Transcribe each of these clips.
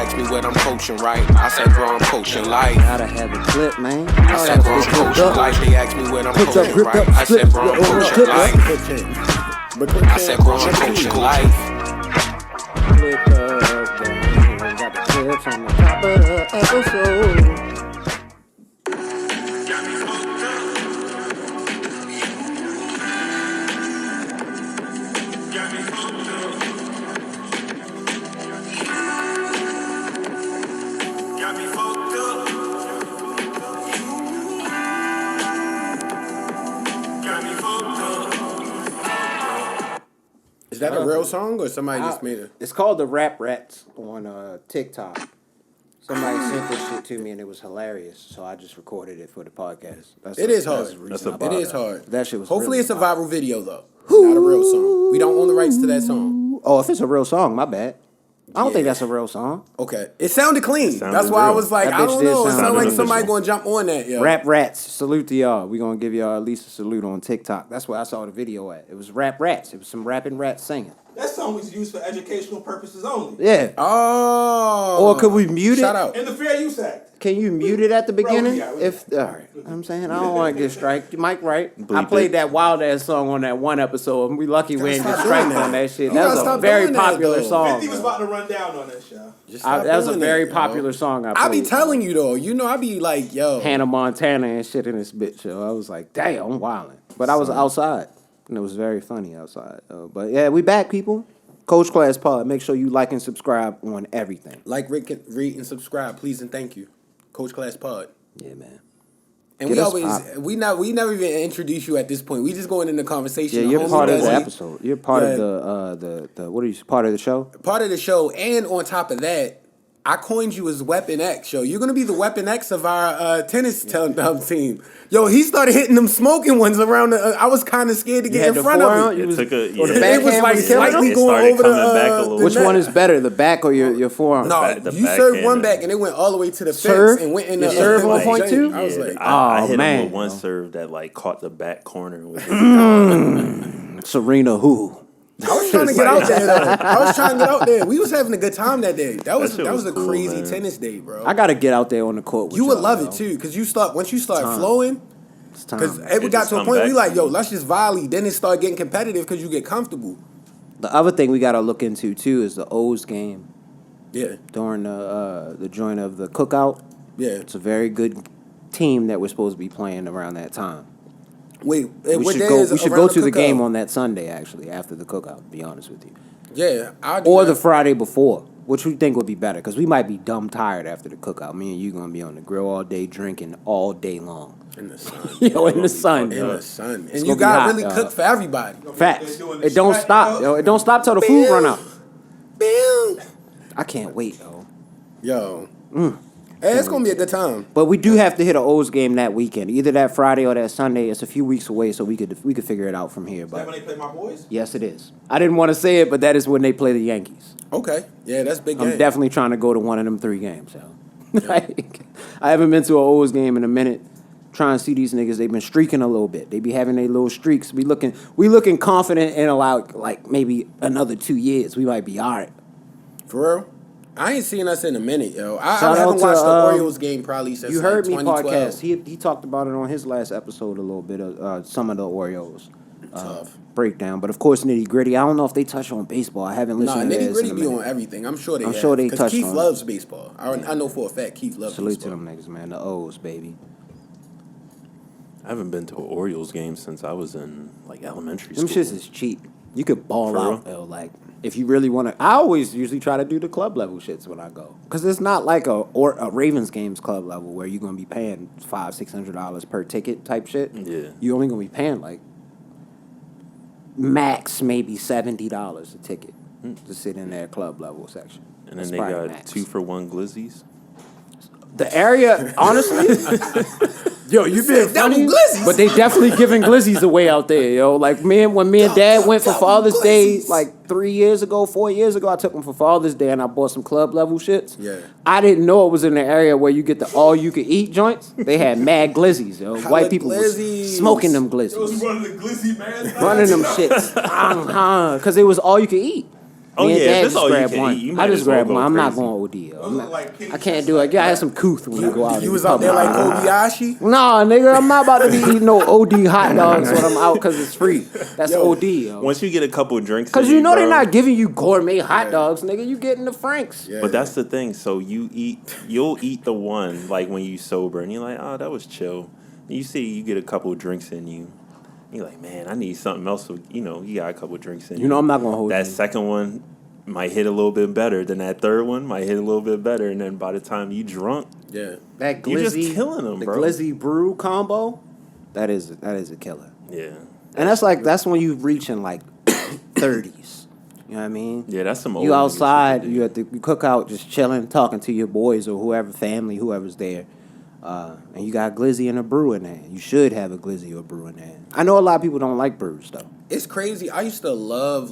ask me what I'm coaching, right? I said, bro, I'm coaching life. Gotta have a clip, man. I said, bro, I'm coaching life. They ask me what I'm coaching, right? I said, bro, I'm coaching life. I said, bro, I'm coaching life. Clip got the clips on the top of the episode. Is that a real song or somebody just made it? It's called the Rap Rats on TikTok. Somebody sent this shit to me and it was hilarious, so I just recorded it for the podcast. It is hard. It is hard. That shit was. Hopefully, really it's a viral video though, not a real song. We don't own the rights to that song. Oh, if it's a real song, my bad. I don't think that's a real song. Okay, it sounded clean. That's why real. I was like, I don't know. It sounded like somebody gonna jump on that. Yo. Rap Rats, salute to y'all. We gonna give y'all at least a salute on TikTok. That's where I saw the video at. It was Rap Rats. It was some rapping rats singing. That song was used for educational purposes only. Yeah. Oh. Or could we mute it? Shout out. In the Fair Use Act. Can you mute it at the beginning? Bro, If all right, I'm saying I don't want to get striked. Mike, right? I played that wild ass song on that one episode, and we lucky we ain't get striked on that shit. That was a very popular song. 50 was about to run down on that show. That was a very popular song. I be telling you though, I be like, yo, Hannah Montana and shit in this bitch. Yo, I was like, damn, I'm wilding. But I was outside, and it was very funny outside. But yeah, we back, people. Coach Class Pod. Make sure you like and subscribe on everything. Like, read, and subscribe, please and thank you. Coach Class Pod. Yeah, man. And we never even introduce you at this point. We just going into conversation. Yeah, you're part of the episode. You're part of the what are you? Part of the show. Part of the show, and on top of that, I coined you as Weapon X. Yo, you're gonna be the Weapon X of our tennis team. Yo, he started hitting them smoking ones around. I was kind of scared to get in front of him. It was like slightly going over the. Which one is better, the back or your forearm? No, you served one back and it went all the way to the fence and went in the serve 1.2. I was like, I hit him with one serve that like caught the back corner. Serena who? I was trying to get out there though. We was having a good time that day. That was a cool, crazy tennis day, bro. I gotta get out there on the court with you. Would love it too, because once you start flowing, because it got to a point where we like, yo, let's just volley. Then it start getting competitive because you get comfortable. The other thing we gotta look into too is the O's game. Yeah. During the joint of the cookout. Yeah. It's a very good team that we're supposed to be playing around that time. Wait, we should go to the game on that Sunday, actually, after the cookout, to be honest with you. Yeah. Or the Friday before, which we think would be better, because we might be dumb tired after the cookout. Me and you going to be on the grill all day, drinking all day long. In the sun. In the sun. In the sun. And you got to really cook for everybody. Facts. It don't stop, yo. It don't stop till the food run out. I can't wait, yo. Yo. Hey, it's going to be a good time. But we do have to hit an O's game that weekend. Either that Friday or that Sunday. It's a few weeks away, so we could figure it out from here. But is that when they play my boys? Yes, it is. I didn't want to say it, but that is when they play the Yankees. Okay. Yeah, that's big game. I'm definitely trying to go to one of them 3 games. So. Yeah. I haven't been to an O's game in a minute. Trying to see these niggas. They've been streaking a little bit. They be having their little streaks. We looking confident in like maybe another 2 years. We might be all right. For real? I ain't seen us in a minute, yo. I haven't watched the Orioles game probably since you heard like 2012. Me podcast. He talked about it on his last episode a little bit of some of the Orioles breakdown. But of course, nitty gritty. I don't know if they touch on baseball. I haven't listened to nitty gritty be on everything. I'm sure they touch on Keith loves baseball. I know for a fact Keith loves Salute baseball. Salute to them niggas, man. The O's, baby. I haven't been to an Orioles game since I was in like elementary school. Them shits is cheap. You could ball out, though, like. If you really want to, I always usually try to do the club level shits when I go, because it's not like a Ravens games club level where you're gonna be paying $500-$600 per ticket type shit. Yeah, you're only gonna be paying like max maybe $70 a ticket to sit in their club level section. And then they got max. 2-for-1 glizzies. The area, honestly, yo, you been funny, but they definitely giving glizzies away out there, yo. Like when me and Dad went for Father's Day, like 4 years ago, I took them for Father's Day and I bought some club level shits. Yeah, I didn't know it was in the area where you get the all you can eat joints. They had mad glizzies, yo. White people was smoking them glizzies. It was running the glizzy man. Running them shits, because it was all you could eat. Oh, Me and yeah, if Dad it's just all you grabbed can one. eat, you I might just as well grabbed go one. I'm not crazy. going OD. Those look like kitty I can't do it. You gotta have some couth when you go out. You in was out there public. like Kobayashi? Nah, nigga, I'm not about to be eating no OD hot dogs when I'm out because it's free. That's OD, yo. Once you get a couple drinks, Because in you know bro, they're not giving you gourmet hot dogs, nigga. You getting the Franks. Yeah. But that's the thing. So you'll eat the one like when you sober, and you're like, oh, that was chill. You see, you get a couple drinks in you. You're like, man, I need something else. So, you got a couple drinks in you. You know I'm not gonna hold that you. second one might hit a little bit better than that third one. Might hit a little bit better, and then by the time you drunk, Yeah. That glizzy, you're just killing them, the bro. glizzy brew combo, that is a killer. Yeah. And that's when you reaching like 30s. You know what I mean? Yeah, that's some old You nigga outside, shit to do. you at the cookout, just chilling, talking to your boys or whoever, family, whoever's there. And you got glizzy and a brew in there. You should have a glizzy or brew in there. I know a lot of people don't like brews though. It's crazy. I used to love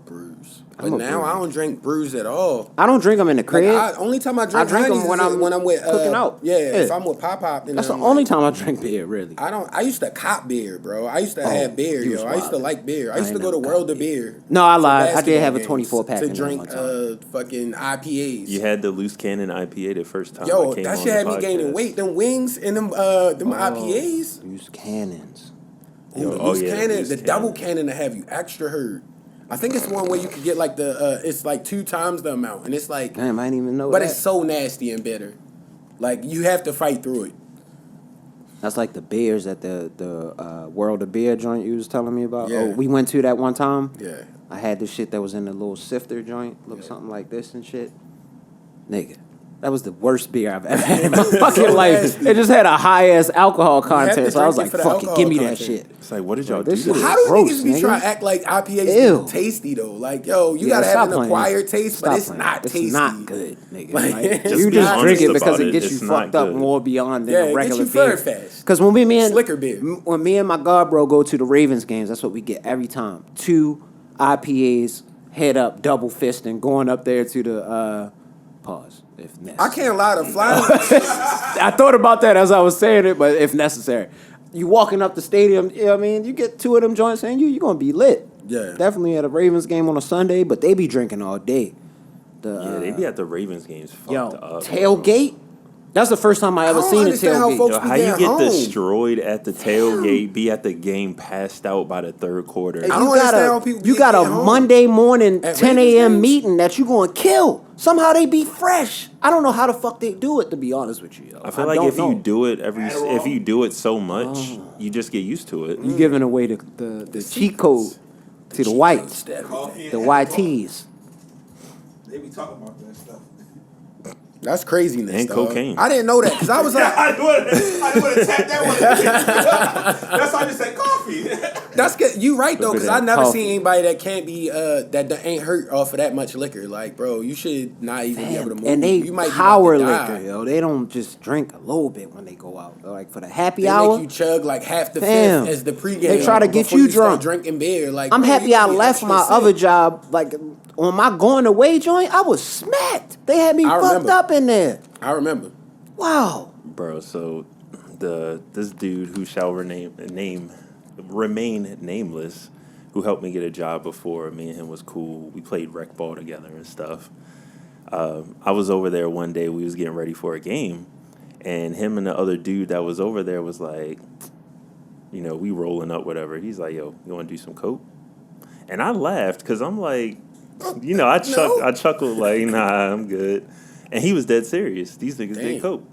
brews. But I'm a now brew I don't drink brews at all. I don't drink them in the Like, crib. only time I drink drink 'em Honeys when is I'm when I'm with cooking out. Yeah, if Yeah. I'm with Pop Pop. That's the only time I drink beer, really. I used to cop beer, bro. I used to have beer, you was yo. I used to wild. like beer. I I used to ain't go to never World copped of Beer. No, I for lied. I did basketball have a games 24 pack to in there drink one time. fucking IPAs. You had the loose cannon IPA the first time. Yo, I came that on shit had the me gaining podcast. weight. Them wings and them IPAs. Use cannons. Ooh, the Oh, loose yeah, cannon, loose the cannon. double cannon to have you extra hurt. I think it's one where you could get like it's like 2 times the amount, and it's like, Damn, I didn't even know but that. it's so nasty and bitter. Like you have to fight through it. That's like the beers at the World of Beer joint you was telling me about. Yeah. Oh, we went to that one time. Yeah. I had this shit that was in the little sifter joint, looked something like this and shit. Nigga, that was the worst beer I've ever had in my fucking life. nasty. It just had a high ass alcohol have content, to so I was drink like, it for the "Fuck it, alcohol give me that content. shit." It's like, what did y'all This do? shit How do gross, niggas be nigga. trying to act like IPAs Ew. be tasty though? Like, yo, you Yeah, gotta have stop an playing. acquired taste, Stop but it's playing. not tasty. It's not good, nigga. Like, Like, just you be just drink honest it because about it it. gets It's you not fucked up good. more beyond than Yeah, a it gets regular you beer. fur fast. Because when me and Slicker beer. when me and my god bro go to the Ravens games, that's what we get every time. 2 IPAs, head up, double fisting, going up there to the pause if necessary. I can't lie to flying. I thought about that as I was saying it, but if necessary. You walking up the stadium, you know what I mean? You get 2 of them joints and you're going to be lit. Yeah. Definitely at a Ravens game on a Sunday, but they be drinking all day. Yeah, they be at the Ravens games fucked Yo, up. tailgate? That's the first time I ever don't seen a understand how tailgate. folks Yo, be how you getting get home. destroyed at the tailgate, be at the game, passed out by the third quarter? I don't understand how people You be got a getting home. Monday morning At 10 Ravens a.m. games? meeting that you going to kill. Somehow they be fresh. I don't know how the fuck they do it, to be honest with you. Yo. I feel like don't if you know. do it if you do it so much, Oh. you just get used to it. You giving away the cheat code to the whites, Coffee the and YTs. They be talking about that stuff. That's craziness. And dog. cocaine. I didn't know that because I was like, I would have tapped that one. That's why I just said coffee. that's good. You right though, because I that never coffee. seen anybody that can't be that ain't hurt off of that much liquor. Like, bro, you should not even be able to move. And they you might be power about to liquor, die. yo. They don't just drink a little bit when they go out. Like for the happy They hour. make you chug like half the Fam. fifth as the pregame. They try to get before you start drunk. drinking beer. Like, I'm bro, happy you I be left extra my sick. other job. Like on my going away joint, I was smacked. They had me I fucked remember. up in there. I remember. Wow. Bro, so this dude who shall remain nameless, who helped me get a job before, me and him was cool. We played rec ball together and stuff. I was over there one day, we was getting ready for a game, and him and the other dude that was over there was like, you know, we rolling up, whatever. He's like, yo, you want to do some coke? And I laughed because I'm like, you know, I chuckled like, nah, I'm good. And he was dead serious. These niggas Dang. did coke.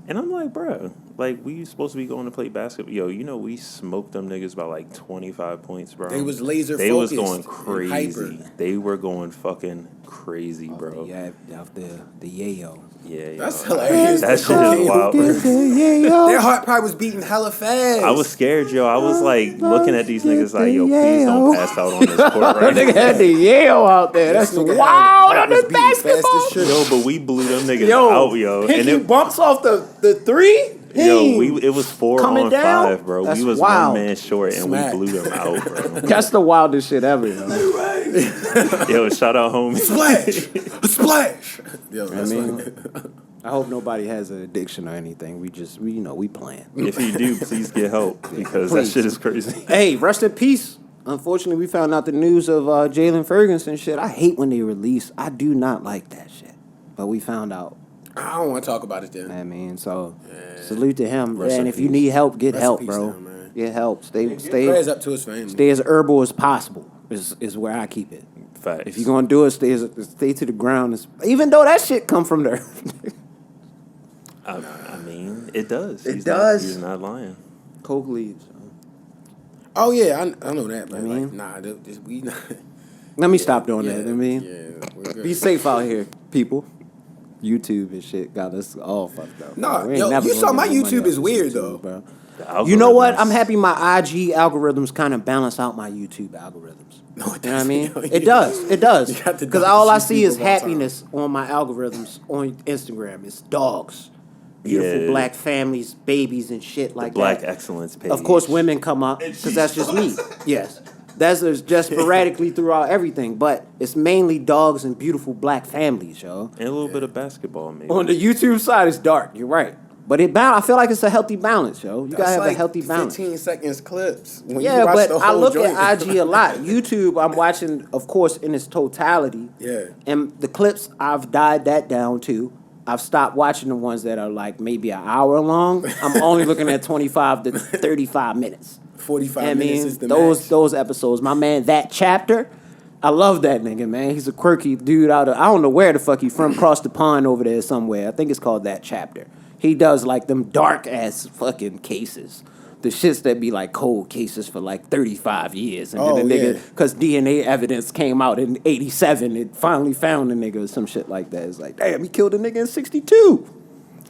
And I'm like, bro, like, we supposed to be going to play basketball. Yo, you know, we smoked them niggas by like 25 points, bro. They was laser They was focused going and crazy. hyper. They were going fucking crazy, bro. Yeah, off the yayo. Yeah, That's yo. hilarious. That shit is wild. Their heart probably was beating hella fast. I was scared, yo. I was like looking at these niggas like, yo, please don't pass out on this court right Nigga now. had the yayo out there. That's This nigga wild had on his this heart was beating fast basketball. as shit. Yo, but we blew them niggas Yo, out, yo. hit And you it, bumps off the 3. yo, it was 4 Coming on down? 5, bro. That's we was wild. 1 man short, and Smack. we blew them out, bro. That's the wildest shit ever, yo. Yo, shout out, homie. Splash. Yo, that's mean, funny. I hope nobody has an addiction or anything. We playing. If you do, please get help because that Please. shit is crazy. Hey, rest in peace. Unfortunately, we found out the news of Jalen Ferguson shit. I hate when they release. I do not like that shit. But we found out. I don't want to talk about it then. I mean, so salute to him. Rest And in if you peace. need help, get Rest in help, peace bro. to him, man. Get help. Stay Prayers up to his family. stay as herbal as possible is where I keep it. Facts. If you're gonna do it, stay to the ground. Even though that shit come from the earth. I mean, it does. It He's does. He's not lying. Coke leaves. Oh yeah, I know that, but I mean- like, nah, we not. Let me stop doing Yeah, that. I mean, yeah, we're good. be safe out here, people. YouTube and shit got us all fucked up. Nah, bro. We ain't yo, never you gonna saw get my no money YouTube off is this weird, YouTube, though. bro. The You know what? algorithms- I'm happy my IG algorithms kind of balance out my YouTube algorithms. No, it You know what I doesn't. mean? Yo, It does. It does. You got the Because all I dumbest see is people of all time. happiness on my algorithms on Instagram. It's dogs, beautiful Yeah. black families, babies, and shit like Black that. excellence page. Of course, women come up And because that's just me. Yes. That's just sporadically throughout everything, but it's mainly dogs and beautiful black families, yo. And a little bit of basketball, maybe. On the YouTube side, it's dark. You're right, but I feel like it's a healthy balance, yo. You gotta That's have like a healthy balance. 15 seconds clips. When you Yeah, watch but the I whole look joint. at IG a lot. YouTube, I'm watching, of course, in its totality. Yeah. And the clips, I've dialed that down too. I've stopped watching the ones that are like maybe an hour long. I'm only looking at 25 to 35 minutes. 45 I minutes mean, is the those max. those episodes. My man, that chapter, I love that nigga, man. He's a quirky dude out of, I don't know where the fuck he from, across the pond over there somewhere. I think it's called That Chapter. He does like them dark ass fucking cases. The shits that be like cold cases for like 35 years. And Oh, then the yeah. nigga, because DNA evidence came out in 87, it finally found the nigga or some shit like that. It's like, damn, he killed a nigga in 62.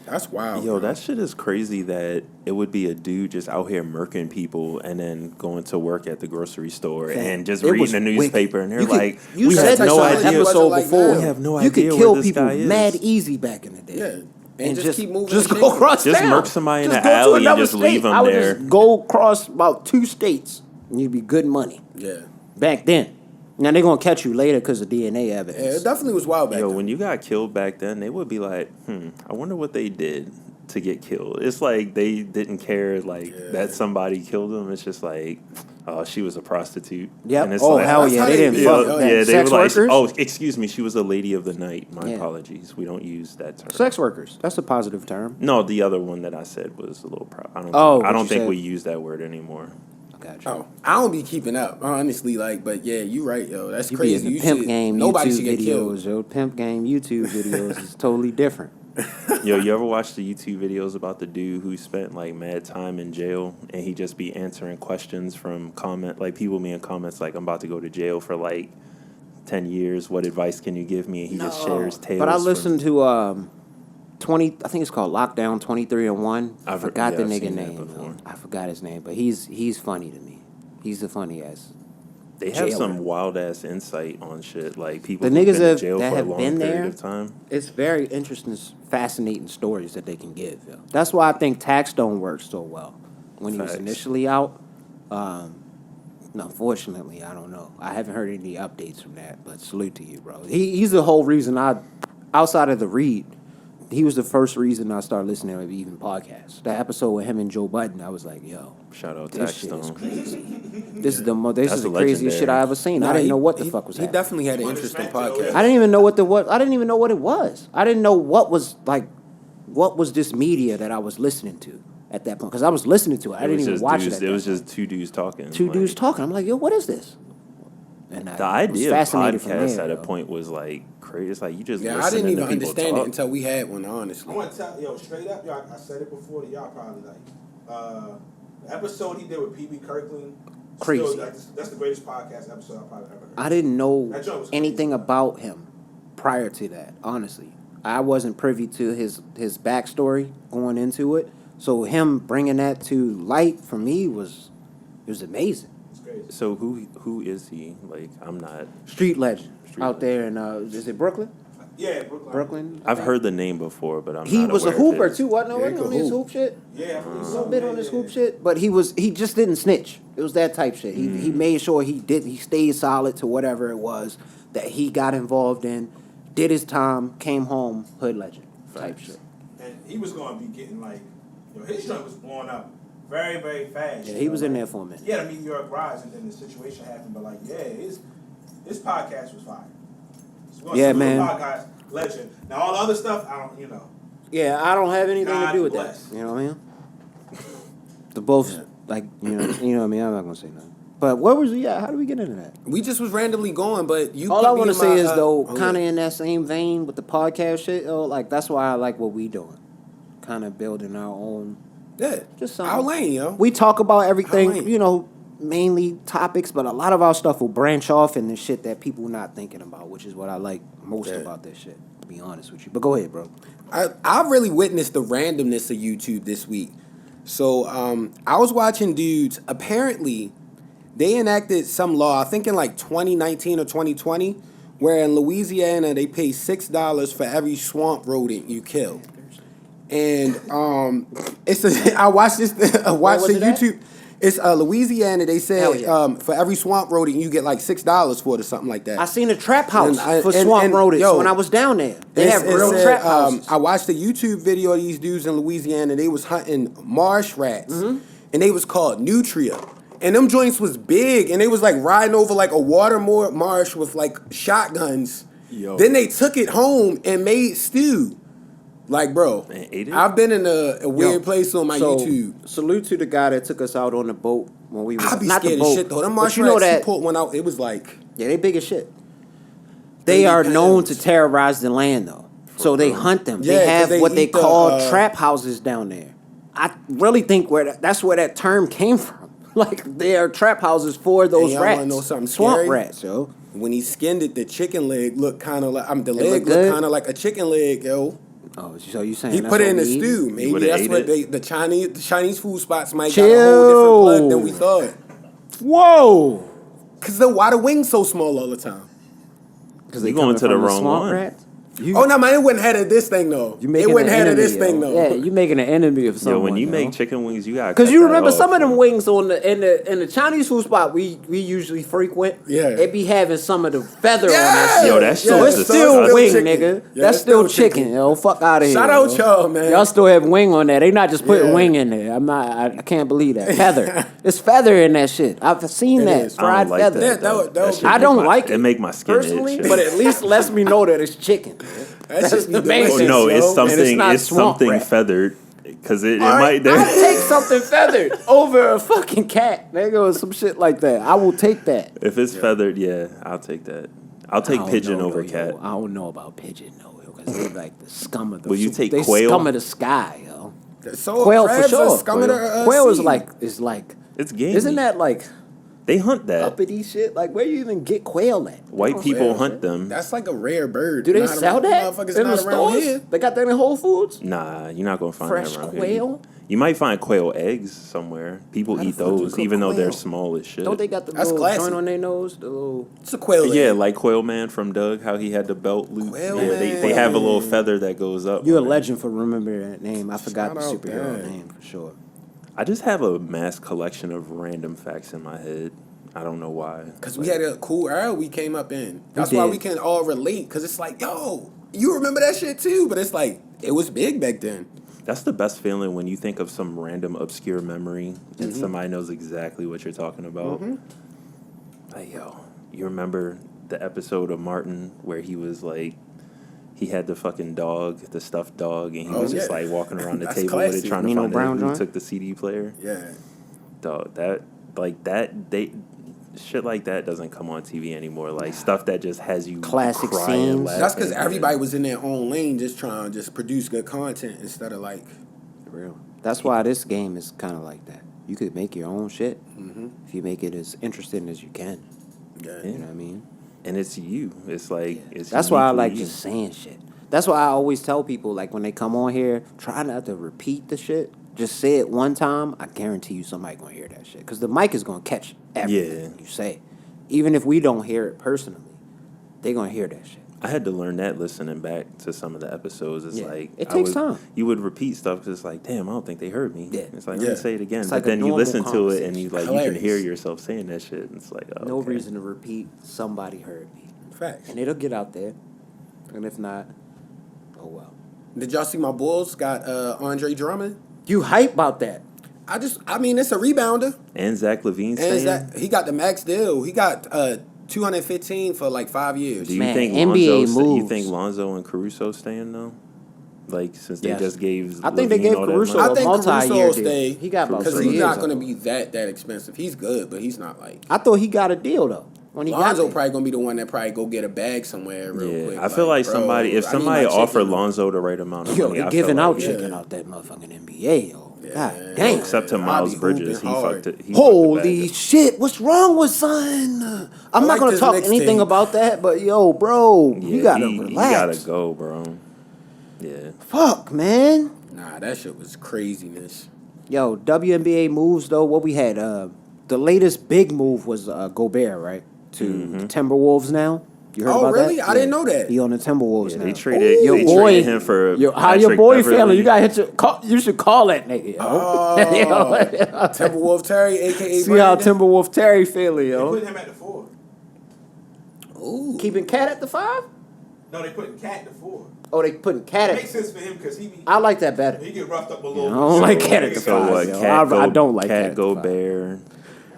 That's wild. Yo, bro. that shit is crazy that it would be a dude just out here murking people and then going to work at the grocery store and just It reading was the newspaper wicked. and they're You could- like, you we said have that no on an idea. episode like before. now. We have no You idea could kill where this people guy is. mad easy back in the day. Yeah. And just keep moving. Just and go shaking. across Just town. murk somebody in Just the go to alley and another just leave state. them I would there. just go across about 2 states and you'd be good money. Yeah. Back then. Now they're gonna catch you later because of DNA evidence. Yeah, it definitely was wild back Yo, then. when you got killed back then, they would be like, I wonder what they did to get killed. It's like they didn't care that somebody killed them. It's just like, oh, she was a prostitute. Yep. And it's Oh, like, hell That's yeah, how they they didn't be. fuck Yeah, with that. yeah, they Sex were like, workers. oh, excuse me, she was a lady of the night. My Yeah. apologies. We don't use that term. Sex workers. That's a positive term. No, the other one that I said was a little proud. I don't. Oh, think, I what don't you think said. we use that word anymore. Gotcha. Oh, I don't be keeping up, honestly. Like, but yeah, you right, yo. That's You be crazy. in the You pimp should- game Nobody YouTube should get videos, killed. yo. Pimp game YouTube videos is totally different. Yo, you ever watch the YouTube videos about the dude who spent like mad time in jail and he just be answering questions from people being comments like, I'm about to go to jail for like 10 years. What advice can you give me? And he just shares tales. But I from- listened to 20. I think it's called Lockdown 23-1. I I've- forgot the I've nigga seen that name. before. Yo. I forgot his name, but he's funny to me. He's the funny ass. They have jailer. some wild ass insight on shit. Like people The who've niggas been in jail that for a have long been period there, of time. it's very interesting, fascinating stories that they can give. Yo. That's why I think Taxstone works so well. When he was Facts. initially out, unfortunately, I don't know. I haven't heard any updates from that, but salute to you, bro. He's the whole reason outside of the read, he was the first reason I started listening to even podcasts. That episode with him and Joe Budden, I was like, yo, Shout out this shit is Taxstone. crazy. This is the That's craziest shit legendary. I ever seen. I Nah, didn't he- know what the he- fuck was He happening. definitely had an He interesting smacked it, podcast. I didn't even know I didn't even know what it was. I didn't know what was this media that I was listening to at that point because I was listening to it. I It didn't was even just watch dudes, it. it was just two dudes talking. two like, dudes talking. I'm like, yo, what is this? And The idea of fascinated from podcasts there, at a yo. point was like crazy. It's like you just Yeah, I listening didn't even to people understand talk. it until we had one, honestly. I want to tell, yo, straight up, y'all, I said it before to y'all probably like, the episode he did with Pee Wee Kirkland. Crazy. Still, that's the greatest podcast episode I've probably ever heard. I didn't know That joke was anything crazy. about him prior to that, honestly. I wasn't privy to his backstory going into it. So him bringing that to light for me was amazing. It's crazy. So who is he? Like I'm not. Street legend out there in is it Brooklyn? Yeah, Brooklyn. Brooklyn. I've heard the name before, but I'm. He not was a aware of hooper his- too, wasn't he? Yeah, he Wasn't could he on his hoop. hoop shit? Yeah, I believe A so. little bit on his Yeah, hoop yeah. shit, but he just didn't snitch. It was that type shit. He made sure he stayed solid to whatever it was that he got involved in, did his time, came home, hood legend type Facts. shit. And he was going to be getting like, yo, his joint was blowing up very, very fast. Yeah, he was in there for a minute. Yeah, the meteoric rise, and then the situation happened. But like, yeah, his podcast was fire. So yeah, man. Podcast legend. Now all the other stuff, I don't, Yeah, I don't have anything God to do with bless. that. You know what I mean? The both, like, you know what I mean? I'm not going to say nothing. But where was we at? How did we get into that? We just was randomly going, but you. All I want to say is, though, oh, kind of in that same vein with the podcast shit, like, that's why I like what we doing. Kind of building our own. Yeah. Just something. Our lane, yo. We talk about Our everything, lane. you know, mainly topics, but a lot of our stuff will branch off into shit that people not thinking about, which is what I like most about this shit, to be honest with you. But go ahead, bro. I really witnessed the randomness of YouTube this week. So I was watching dudes. Apparently, they enacted some law, I think in like 2019 or 2020, where in Louisiana they pay $6 for every swamp rodent you kill. And I watched this. I watched the YouTube. It's Louisiana. They said for every swamp rodent you get like $6 for it or something like that. I seen a trap house for and swamp rodents yo, when I was down there. They have real said, trap houses. I watched a YouTube video of these dudes in Louisiana. They was hunting marsh rats, and they was called nutria. And them joints was big, and they was like riding over like a water marsh with like shotguns. Yo. Then they took it home and made stew. Like, bro, And ate it? I've been in a weird place on my YouTube. Salute to the guy that took us out on the boat when we were I be not scared the boat, as shit though. Them but marsh you know rats, that he pulled one out. It was like, yeah, they big as shit. They are known to terrorize the land though, so they hunt them. Yeah, they have 'cause they what they eat the, call trap houses down there. I really think that's where that term came from. Like they are trap houses for those y'all rats. wanna know something Swamp scary? rats, yo. when he skinned it, the chicken leg looked kind of like, the It leg look looked good? kind of like a chicken leg, yo. Oh, so you saying He that's put it what in the we eat? stew. Maybe would've that's ate what it? the Chinese food spots might got a whole different plug than we thought. Whoa! Cause why the wings so small all the time? Because You going to the wrong one. Rats? Oh no, man, it wouldn't have of this thing though. You It making wouldn't an have of enemy, this thing yo. though. Yeah, you making an enemy of someone. Yo, when you yo. make chicken wings, you got Because you remember some of them wings on in the Chinese food spot we usually frequent. Yeah. They be having some of the feather on Yeah. that shit. Yo, that shit So is it's disgusting. still Still wing, chicken. nigga. Yeah, That's it's still still chicken. chicken. Yo, fuck out of here. Shout out yo. y'all, man. Y'all still have wing on there. They not just putting Yeah. wing in there. I can't believe that. Feather. It's feather in that shit. I've seen It that. is. I don't Fried like feather. Yeah, that. though. that would shit be- I make don't my- like it. It make my skin personally, itch. but at least lets me know that it's chicken. That That's shit the be main delicious, thing. no, yo. it's And something. not It's swamp something rat. feathered because it All right, might. I'll take something feathered over a fucking cat, nigga, or some shit like that. I will take that. If it's feathered, yeah, I'll take that. I'll take I don't pigeon know, over though, cat. yo. I don't know about pigeon, though, because they're like the scum of the. Will you take they quail? Scum of the sky, yo. So Quail for crabs are sure. scum of the, Quail is sea. like. It's game. Isn't that like They hunt that. uppity shit? Like where you even get quail at? White people Yeah. hunt them. That's like a rare bird. Do they Not sell around- that Motherfuckers in the not around stores? here. They got that in Whole Foods. Nah, you're not gonna find Fresh that around quail? here. You might find quail eggs somewhere. People How the eat fuck you those, cook even though they're quail? small as shit. Don't they got the That's little classy. joint on their nose? The little. It's a quail. Yeah, egg. like Quail Man from Doug, how he had the belt loop. Quail Yeah, they have a little feather that goes up. You're a on it. legend for remembering that name. I forgot the Shout out superhero that. name for sure. I just have a mass collection of random facts in my head. I don't know why. Because we had a cool era we came up in. That's why did. we can all relate. Because it's like, yo, you remember that shit too. But it's like, it was big back then. That's the best feeling when you think of some random obscure memory and Mm-hmm. somebody knows exactly what you're talking about. Like, yo, you remember the episode of Martin where he was like, he had the fucking dog, the stuffed dog, and he was just yeah. like walking around the That's table with classy. it trying to Nino find Brown out who joint? took the CD player. Yeah. Dog, shit like that doesn't come on TV anymore. Like stuff that just has you Classic crying, scenes. laughing, That's because and- everybody was in their own lane just trying to just produce good content instead of like, For real. That's why this game is kind of like that. You could make your own shit if you make it as interesting as you can. yeah. You know what I mean? and it's you. It's like it's. That's why I uniquely like you. just saying shit. That's why I always tell people, like, when they come on here, try not to repeat the shit. Just say it one time. I guarantee you somebody gonna hear that shit. Because the mic is gonna catch everything you say. Even if we don't hear it personally, they gonna hear that shit. I had to learn that listening back to some of the episodes. It's Yeah. like It I takes would- time. You would repeat stuff because it's like, damn, I don't think they heard me. Yeah. It's like, let Yeah. me say it again. It's But like a then you normal listen to it and you conversation. like you can hear Hilarious. yourself saying that shit. And it's like, oh, No okay. reason to repeat. Somebody heard me. Facts. And it'll get out there. And if not, oh well. Did y'all see my Bulls got Andre Drummond? You hype about that. I mean, it's a rebounder. And Zach LaVine And staying. he got the max deal. He got 215 for like 5 years. Do you Man, think NBA Lonzo? You moves. think Lonzo and Caruso staying though? Like since they Yes. just gave. I think they LaVine gave all that Caruso money? I think multi-year Caruso will deal. stay. He got about because 3 he's years. not going to on be that expensive. He's good, but he's not like. I thought he got a deal though. When he Lonzo got there. probably gonna be the one that probably go get a bag somewhere real Yeah, quick. I feel like bro, somebody, if I need somebody my offered chicken. Lonzo the right amount of Yo, money, they I giving feel out like, chicken out that motherfucking NBA, yo. God damn. Except to I'll Miles be Bridges, hooping he hard. fucked it. He Holy fucked shit, what's wrong with son? I'm not like gonna this talk mixtape. anything about that, but yo, bro, the bag. you gotta he relax. gotta go, bro. Yeah. Fuck, man. Nah, that shit was craziness. Yo, WNBA moves though. What we had, the latest big move was Gobert, right? To the Timberwolves now. You heard Oh, about really? that? I didn't know that. He on the Timberwolves Yeah, now. they traded. Your They boy, traded him for. how your Patrick boy Beverley. feeling? You gotta hit your call. You should call that nigga, yo. Timberwolf Terry, aka See how Brandon. Timberwolf Terry feeling, They yo. putting him at the 4. Ooh. Keeping Cat at the 5? No, they putting Cat at the 4. Oh, they putting Cat It at. makes sense for him because he I like that better. get roughed up a little. I don't like Cat at the So 5. what? yo. Cat I don't like Cat Cat at the 5. Gobert.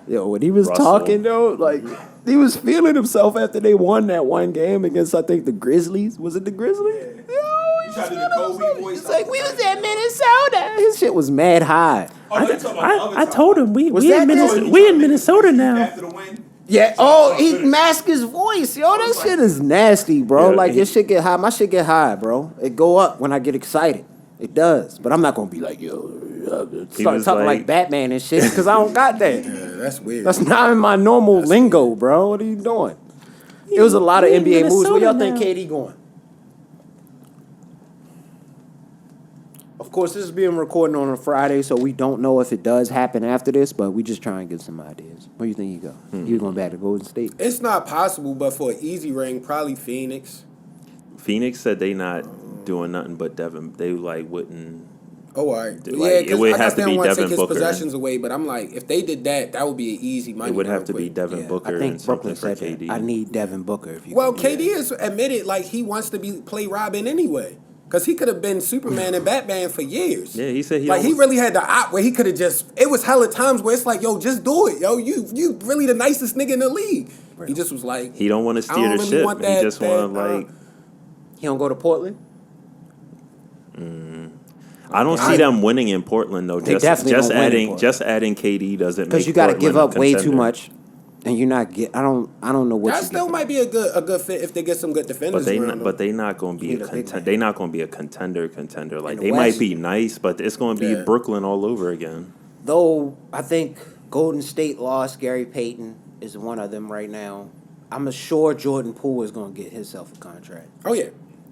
Yo, when he was Russell. talking though, like he was feeling himself after they won that one game against I think the Grizzlies. Was it the Grizzlies? Yeah. Yo, He tried to do the Kobe voice. it's like we was at Minnesota. His shit was mad high. Oh, no, you talking about the other I time. told him we Was we that in that? Minnesota. Oh, We you in trying to Minnesota make now. After the win. Yeah. Oh, he masked his voice, yo. That shit is nasty, bro. Yeah, Like he- your shit get high. My shit get high, bro. It go up when I get excited. It does, but I'm not gonna be like yo. Start was talking like like- Batman and shit because I don't got that. Yeah, that's weird. That's not in my normal lingo, bro. What are you doing? It was a lot of we in NBA moves. Where y'all Minnesota think now. KD going? Of course, this is being recorded on a Friday, so we don't know if it does happen after this, but we just try and get some ideas. Where you think you go? You going back to Golden State? It's not possible, but for an easy ring, probably Phoenix. Phoenix said they not doing nothing but Devin. They like wouldn't. Oh, all right. Like, Yeah, it because would I have guess to they don't be want to Devin take his Booker. possessions away, but I'm like, if they did that, that would be an easy money. It would real have to be quick. Devin Yeah, Booker I and think Brooklyn something for said that. KD. I need Devin Booker. If you Well, can do KD has admitted like he wants to play Robin anyway, because he could have been Superman and Batman for years. Yeah, he said he like don't- he really had the op where he could have just. It was hella times where it's like, yo, just do it, yo. You really the nicest nigga in the league. He just was like, He don't want to I steer don't the really ship. want He that- just want that, like. He don't go to Portland? I don't see them winning in Portland though. They Just definitely just don't win in adding Portland. just adding KD doesn't Because make you got to give Portland up a way too contender. much, and you're not get. I don't know what. that you still get. might be a good fit if they get some good defenders around them. But they not going to be Need a big man. they not going to be a contender. Like the they might West. be nice, but it's going to be Yeah. Brooklyn all over again. Though I think Golden State lost Gary Payton is one of them right now. I'm sure Jordan Poole is going to get himself a contract. Oh yeah,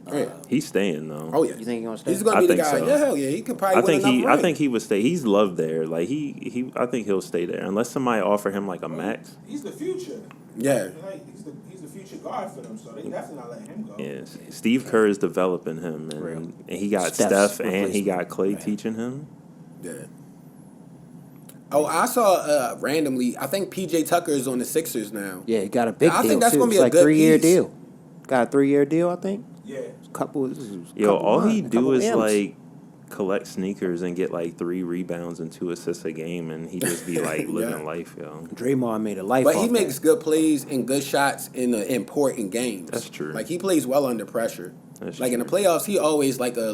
oh yeah, He's staying though. oh yeah. You think he's gonna stay? He's gonna I be the think guy. so. Yeah, hell yeah. He could probably I win think enough rings. he would stay. He's loved there. Like he I think he'll stay there unless somebody offer him like a max. He's the future. Yeah. Like, he's the future guard for them, so they definitely not letting him go. Yes, Steve Kerr is developing him, and he got Steph's Steph and he got Clay replacement. teaching him. Yeah. Oh, I saw randomly. I think PJ Tucker is on the Sixers now. Yeah, he got a big I deal think that's too. gonna be It's a like good 3-year piece. deal. Got a 3-year deal, I think. Yeah. Couple. Yo, all he do couple is M's. like collect sneakers and get like 3 rebounds and 2 assists a game, and he just be like living life, yo. Draymond made a life. But he off makes that. good plays and good shots in the important games. That's true. Like he plays well under pressure. That's like in the true. playoffs, he always like a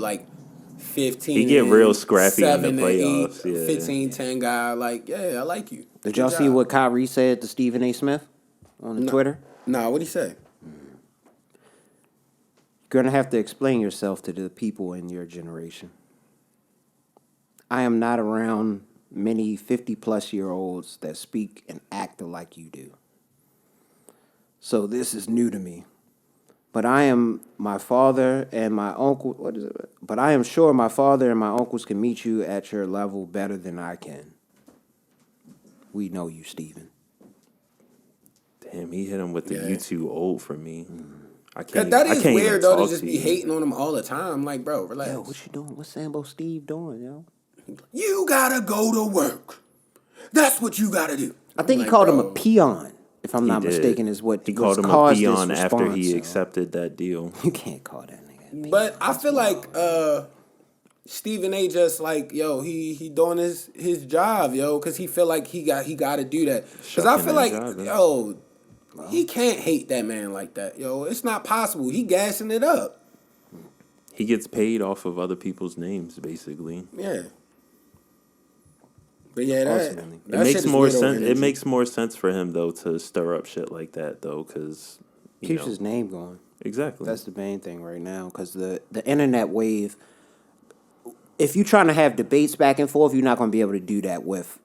15. He get and real scrappy in the 7 and playoffs, 8, yeah. 15, 10 guy. Like, yeah, I like you. Did Good y'all see job. what Kyrie said to Stephen A. Smith on the Twitter? Nah, what'd he say? You're gonna have to explain yourself to the people in your generation. I am not around many 50-plus-year-olds that speak and act like you do. So this is new to me. But I am my father and my uncle. What is it? But I am sure my father and my uncles can meet you at your level better than I can. We know you, Stephen. Damn, he hit him with the Yeah. "you too old for me." I can't. That I is can't even weird though to talk just to be you. hating on him all the time. Like, bro, relax. Yo, what you doing? What's Sambo Steve doing, yo? You gotta go to work. That's what you gotta do. I think he Like, called him bro. a peon, if I'm He not did. mistaken, is what he was called him a caused this peon after response, he so. accepted that deal. You can't call that nigga a peon. But I feel like Stephen A. just like, yo, he doing his job, yo, because he feel like he got to do that. Because I feel like, yo, he can't hate that man like that, yo. It's not possible. He gassing it up. He gets paid off of other people's names, basically. Yeah. But yeah, that it makes more sense. It makes more sense for him though to stir up shit like that though, because keeps his name going. Exactly. That's the main thing right now, because the internet wave. If you're trying to have debates back and forth, you're not going to be able to do that with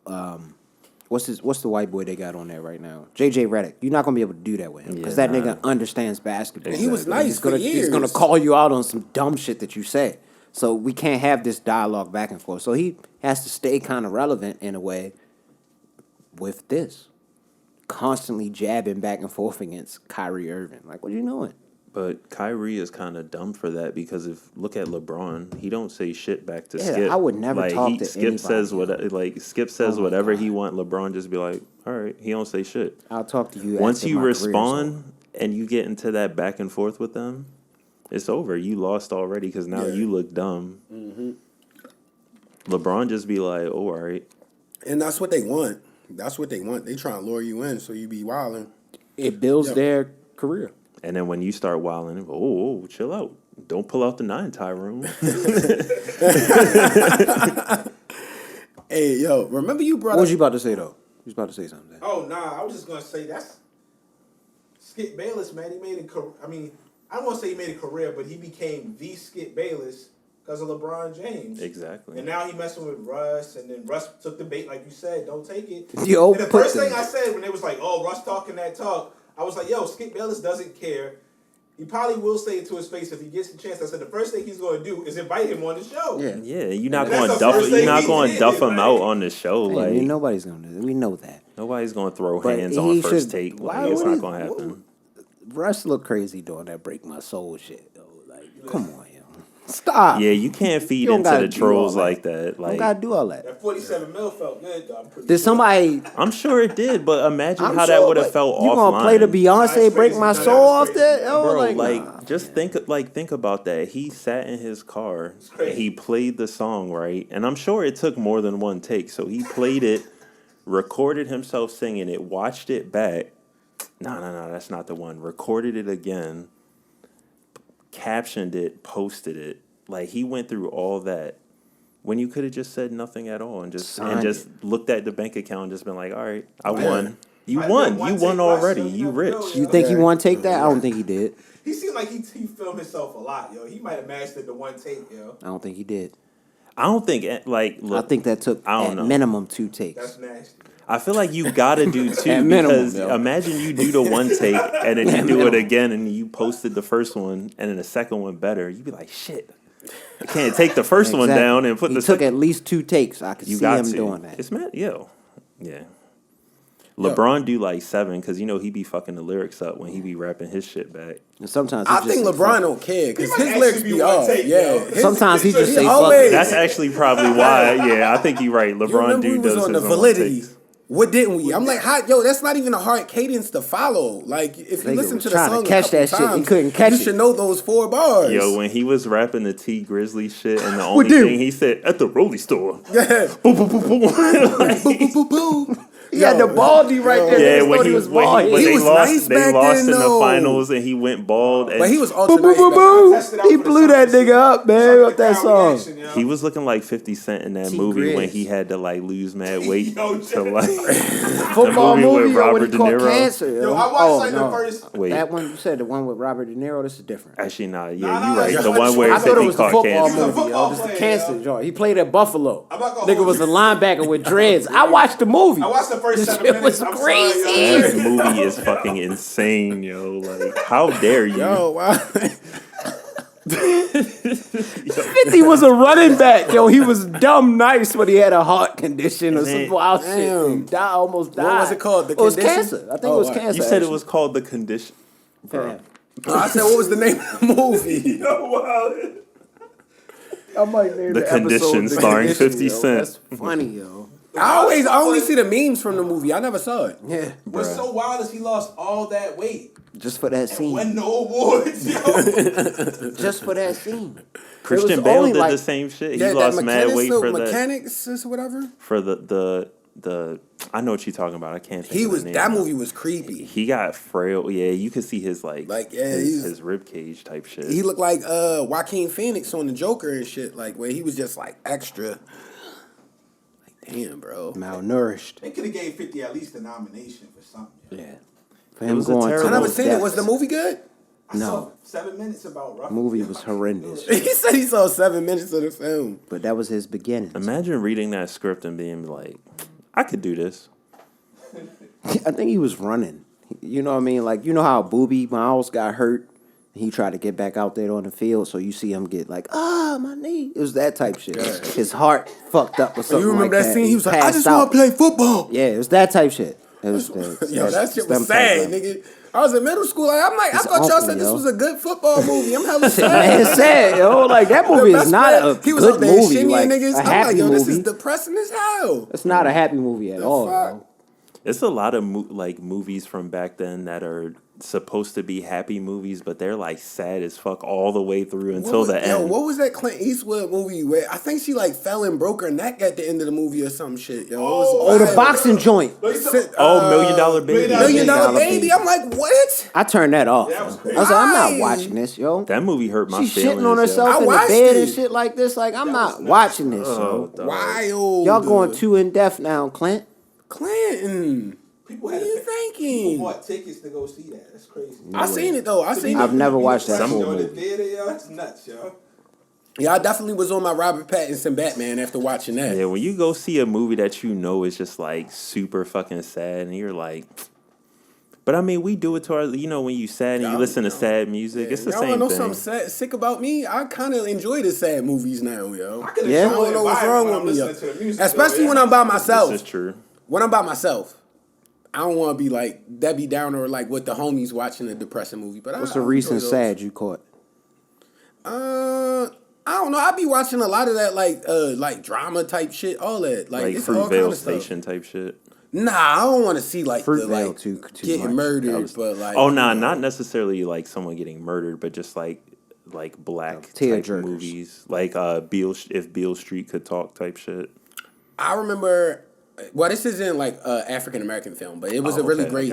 what's the white boy they got on there right now? JJ Redick. You're not going to be able to do that with him because that nigga understands basketball. And he was nice for years. He's going to call you out on some dumb shit that you say. So we can't have this dialogue back and forth. So he has to stay kind of relevant in a way with this. Constantly jabbing back and forth against Kyrie Irving. Like, what are you doing? But Kyrie is kind of dumb for that because look at LeBron, he don't say shit back to Skip. I would never talk to Skip anybody. Skip says whatever he want. LeBron just be like, all right, he don't say shit. I'll talk to you. Once you respond and you get into that back and forth with them, it's over. You lost already because now you look dumb. Mm-hmm. LeBron just be like, oh, all right. And that's what they want. That's what they want. They trying to lure you in so you be wilding. It builds their career. And then when you start wilding, oh, chill out. Don't pull out the 9, Tyrone. Hey, yo, remember you brought What was you about to say, though? You was about to say something. Oh, nah, I was just going to say that's Skip Bayless, man. He made a career. I mean, I don't want to say he made a career, but he became the Skip Bayless because of LeBron James. Exactly. And now he messing with Russ, and then Russ took the bait, like you said, don't take it. Yo, and the first thing I said when it was like, oh, Russ talking that talk, I was like, yo, Skip Bayless doesn't care. He probably will say it to his face if he gets the chance. I said the first thing he's going to do is invite him on the show. Yeah, you're not going to duff him out on the show. Hey, like nobody's going to. We know that. Nobody's going to throw hands on first take. Like, it's not going to happen. Russ looked crazy doing that break my soul shit though. Like, come on, yo. Stop. Yeah, you can't feed into the trolls like that. Like, you gotta do all that. That 47 mil felt good though. Did somebody? I'm sure it did, but imagine how that would have felt offline. You gonna play the Beyonce "Break My Soul" off that? Oh, bro, just think about that. He sat in his car and he played the song, right? And I'm sure it took more than one take. So he played it, recorded himself singing it, watched it back. No, that's not the one. Recorded it again, captioned it, posted it. Like, he went through all that when you could have just said nothing at all and just looked at the bank account and just been like, all right, I won. You won already. You rich. You think he won take that? I don't think he did. He seemed like he filmed himself a lot, yo. He might have mastered the one take, yo. I don't think he did. I don't think, like, look, I think that took minimum 2 takes. That's nasty. I feel like you gotta do 2 because imagine you do the one take and then you do it again and you posted the first one and then the second one better. You'd be like, shit, I can't take the first one down and put the second. He took at least 2 takes. I could see him doing that. It's mad, yeah. LeBron do like 7 because he be fucking the lyrics up when he be rapping his shit back. And sometimes I think LeBron don't care because his lyrics be off. Sometimes he just say fuck. That's actually probably why. Yeah, I think you're right. LeBron do does on the validity. What didn't we? I'm like, that's not even a hard cadence to follow. Like, if you listen to the song catch that shit, he couldn't catch it. You should know those 4 bars. Yo, when he was rapping the T Grizzly shit, and the only thing he said at the Rolly store, yeah, boom, boom, boom, boom, boom, boom, boom, boom. He had the baldy right there. Yeah, when he was bald. They lost in the finals, and he went bald. But he was ultra nice. He blew that nigga up, man, with that song. He was looking like 50 Cent in that movie when he had to like lose mad weight to like football movie with Robert De Niro. Cancer, yo, I watched the first. Wait, that one you said the one with Robert De Niro. This is different. Actually, nah. Yeah, you right. The one where I thought it was the caught football cancer. movie. Yo, this is the cancer joint. He played at Buffalo. Nigga was a linebacker with dreads. I watched the movie. I watched the first 7 minutes. Was crazy. This movie is fucking insane, yo. Like, how dare you? Yo, wow. 50 was a running back. Yo, he was dumb nice when he had a heart condition or some wild shit. He almost died. What was it called? The Condition? Condition? It was cancer. I think it was cancer. You said it was called The Condition. Bro. I said, what was the name of the movie? Yo, wow. I might name The Condition starring 50 Cent. That's funny, yo. I only see the memes from the movie. I never saw it. Yeah. What's so wild is he lost all that weight. Just for that scene. Won no awards, yo. Just for that scene. Christian Bale did the same shit. He lost mad weight for mechanics or whatever. For the I know what you're talking about. I can't think of the name. That movie was creepy. He got frail. Yeah, you could see his his rib cage type shit. He looked like Joaquin Phoenix on the Joker and shit, like where he was just like extra. Like damn, bro, malnourished. They could have gave 50 at least a nomination for something. Yeah, for him going. I never seen it. Was the movie good? I saw 7 minutes about roughly. Movie was horrendous. He said he saw 7 minutes of the film, but that was his beginning. Imagine reading that script and being like, I could do this. I think he was running. You know what I mean? Like, you know how Booby Miles got hurt? He tried to get back out there on the field, so you see him get like, my knee. It was that type shit. His heart fucked up or something. You remember like that scene? He was like, I just to want play football. Yeah, it was that type shit. It was that shit was sad, nigga. I was in middle school. I thought y'all said this was a good football movie. I'm hella sad. Man, sad, yo. Like, that movie is not a good movie. Like, niggas. A happy movie. This is depressing as hell. It's not a happy movie at all, yo. It's a lot of movies from back then that are supposed to be happy movies, but they're like sad as fuck all the way through until the end. What was that Clint Eastwood movie where I think she like fell and broke her neck at the end of the movie or some shit? Yo, the boxing joint. $1 Million Baby. $1 Million Baby. I'm like, what? I turned that off. I was like, I'm not watching this, yo. That movie hurt my feelings. She's shitting on herself in the bed and shit like this. Like, I'm not watching this, yo. Wild. Y'all going too in depth now, Clint. Clinton. What are you thinking? People bought tickets to go see that. That's crazy. I seen it though. I've never watched that movie. That's nuts, yo. Yeah, I definitely was on my Robert Pattinson Batman after watching that. Yeah, when you go see a movie that you know is just like super fucking sad, and you're like, but I mean, we do it to our, when you sad and you listen to sad music, it's the same thing. Y'all know something sick about me? I kind of enjoy the sad movies now, yo. I don't know what's wrong with me, yo. Especially when I'm by myself. This is true. When I'm by myself. I don't want to be like Debbie Downer or like with the homies watching a depressing movie. But what's the recent sad you caught? I don't know. I be watching a lot of that like drama type shit, all that. Like it's all kind Fruitvale of Station type shit. Nah, I don't want to see like Fruitvale too getting murdered, but like not necessarily like someone getting murdered, but just like black type movies, like if Beale Street Could Talk type shit. I remember. Well, this isn't like an African American film, but it was a really great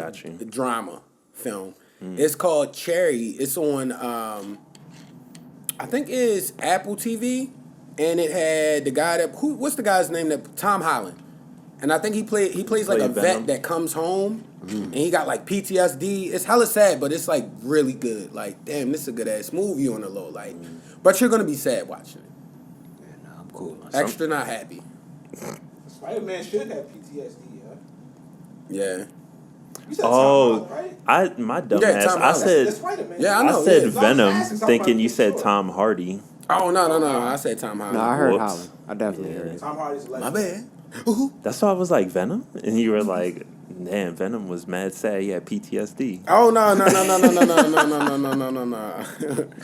drama film. It's called Cherry. It's on, I think it's Apple TV, and it had the guy what's the guy's name? Tom Holland, and I think he plays like a vet that comes home, and he got like PTSD. It's hella sad, but it's like really good. Like, damn, this is a good ass movie on the low, like, but you're gonna be sad watching it. Yeah, no, I'm cool. Extra not happy. Spider-Man should have PTSD, yeah. You said Tom Holland, right? My dumb ass. I said Venom, thinking you said Tom Hardy. Oh no! I said Tom Holland. No, I heard Holland. I definitely heard it. Tom Hardy's a legend. My bad. That's why I was like Venom, and you were like, "Damn, Venom was mad sad. He had PTSD." Oh no!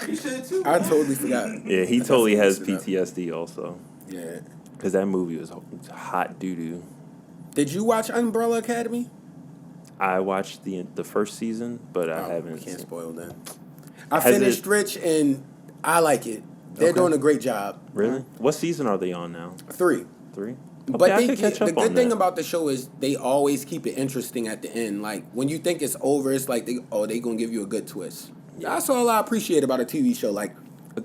You should too. I totally forgot. Yeah, he totally has PTSD also. Yeah. Because that movie was hot doo-doo. Did you watch Umbrella Academy? I watched the first season, but I haven't. Can't spoil that. I finished Rich, and I like it. They're doing a great job. Really? What season are they on now? 3. 3? Okay, But the good thing about the show is they always keep it interesting at the end. Like, when you think it's over, it's like they gonna give you a good twist. Yeah. That's all I appreciate about a TV show. Like,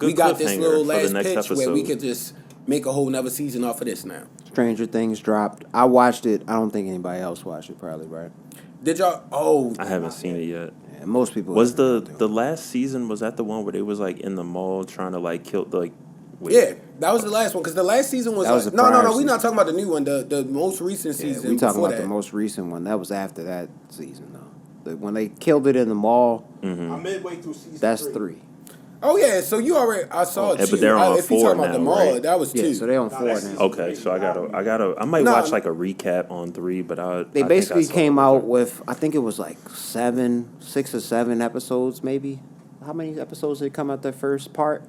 we got this little last pitch where we could just make a whole nother season off of this now. Stranger Things dropped. I watched it. I don't think anybody else watched it, probably, right? Did y'all? Oh, I haven't seen it yet. Yeah, most people. Was the last season, was that the one where they was like in the mall trying to like kill the Yeah, that was the last one because the last season was like, no. We're not talking about the new one. The most recent season. We talking about the most recent one. That was after that season though. When they killed it in the mall. Mm-hmm. I'm midway through season. That's 3. 3. Oh yeah, so you already I saw it. But they're on if you 4 talking about now, the mall, right? that was 2. Yeah, so they're on 4 now. Okay, so I might watch like a recap on 3, but they basically came out with, I think it was like 6 or 7 episodes maybe. How many episodes did come out the first part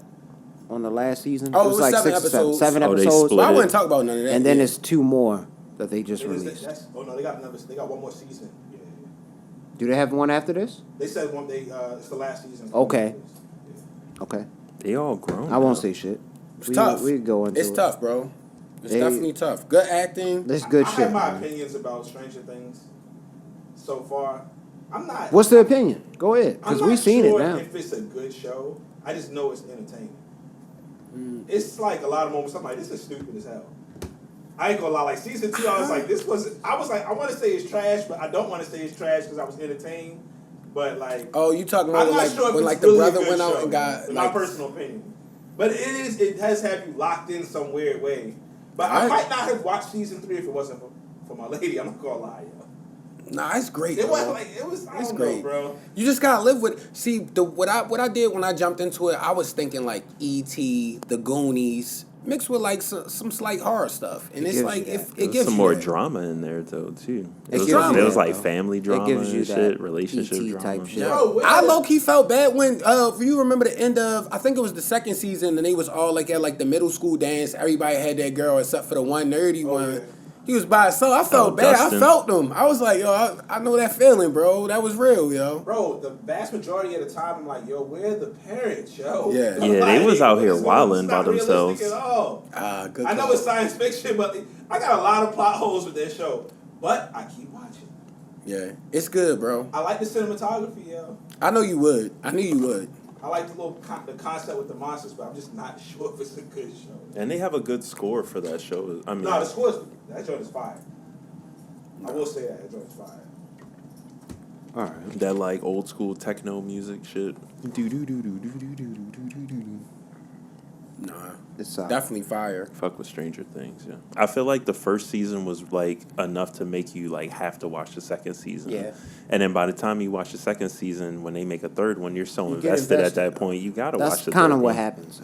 on the last season? Oh, it was like 7 6 episodes. 7 Oh, they episodes. split But I it. wouldn't talk about none of that. And then there's 2 more that they just released. Oh no, they got one more season. Yeah. Do they have one after this? They said it's the last season. Okay. Okay. They all grown. I won't now. say shit. It's tough. We go into It's it. tough, bro. It's definitely tough. Good acting. This good I shit. have my man. opinions about Stranger Things so far. I'm not. What's the opinion? Go ahead, because I'm we've not seen sure it now. if it's a good show. I just know it's entertaining. It's like a lot of moments. I'm like, this is stupid as hell. I ain't gonna lie. Like season 2, I was like, this was. I was like, I want to say it's trash, but I don't want to say it's trash because I was entertained. But like, Oh, you talking I'm about not like sure if when it's like really the a brother good went out show, and got in like my personal opinion. But it is. It has have you locked in some weird way. But I Alright. might not have watched season 3 if it wasn't for my lady. I'm not gonna lie, yo. Nah, it's great. It bro. was like it was. I It's don't great, know, bro. You just gotta live with. See, what I did when I jumped into it, I was thinking like E.T., The Goonies, mixed with like some slight horror stuff, and it's gives like you if that. it There was gives some you more that. drama in there though too. It It was, gives you it was that, like bro. family It drama gives you and that shit, relationship ET drama. type shit. Bro, I low key felt bad when you remember the end of I think it was the second season and they was all like at like the middle school dance. Everybody had that girl except for the one nerdy one. yeah. He was by himself. I felt bad. Dustin. I felt them. I was like, yo, I know that feeling, bro. That was real, yo. Bro, the vast majority of the time, I'm like, yo, where are the parents, yo? Yeah. Yeah, they was out here it's wilding not by realistic themselves. At all. Good I know call. it's science fiction, but I got a lot of plot holes with this show. But I keep watching. Yeah, it's good, bro. I like the cinematography, yo. I know you would. I knew you would. I like the concept with the monsters, but I'm just not sure if it's a good show. And they have a good score for that show. I mean, No, the score that joint is fire. I will say that joint is fire. All right. that like old school techno music shit. Nah, It's definitely fire. Fuck with Stranger Things, yeah. I feel like the first season was like enough to make you like have to watch the second season. Yeah. And then by the time you watch the second season, when they make a third one, you're so You get invested at invested. that point. You gotta watch That's the kind third of what one. happens.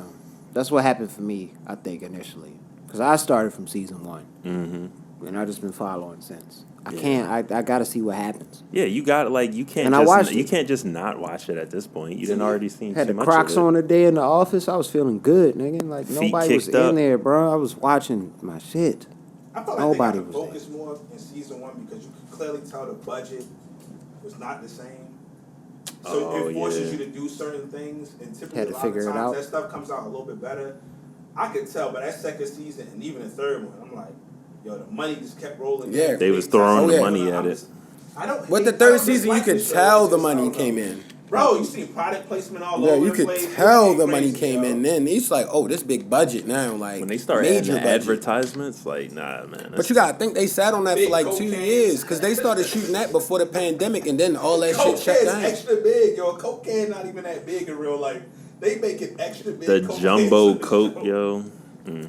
That's what happened for me, I think, initially. Because I started from season 1. Mm-hmm. And I've just been following since. I Yeah. can't, I got to see what happens. Yeah, you got like you can't. And I watched you it. can't just not watch it at this point. You didn't already seen Had too the much Crocs of it. on the day in the office. I was feeling good, nigga. Like, Feet nobody was kicked up. in there, bro. I was watching my shit. I felt like Nobody they got was to focus more in season 1 because you could clearly tell the budget was not the same. So Oh, it forces yeah. you to do certain things, and typically Had a to lot figure it of times out. that stuff comes out a little bit better. I could tell, but that second season and even the third one, I'm like, yo, the money just kept rolling. Yeah. in. They was throwing the money I'm at it. just- I don't. With hate- the I third don't season, you dislike could the show, tell it's the just, I money don't know. came in. Bro, you see product placement all Yeah, over you the could place. tell It's the money crazy, came yo. in. Then it's like, oh, this big budget now, like When they start adding major the budget. advertisements, like nah, man. But you gotta think they sat on that for Big like 2 cocaine. years because they started shooting that before the pandemic, and then all that shit shut Cocaine's down. extra big, yo. Cocaine not even that big in real life. They make it extra big. the cocaine jumbo for the coke, show. yo.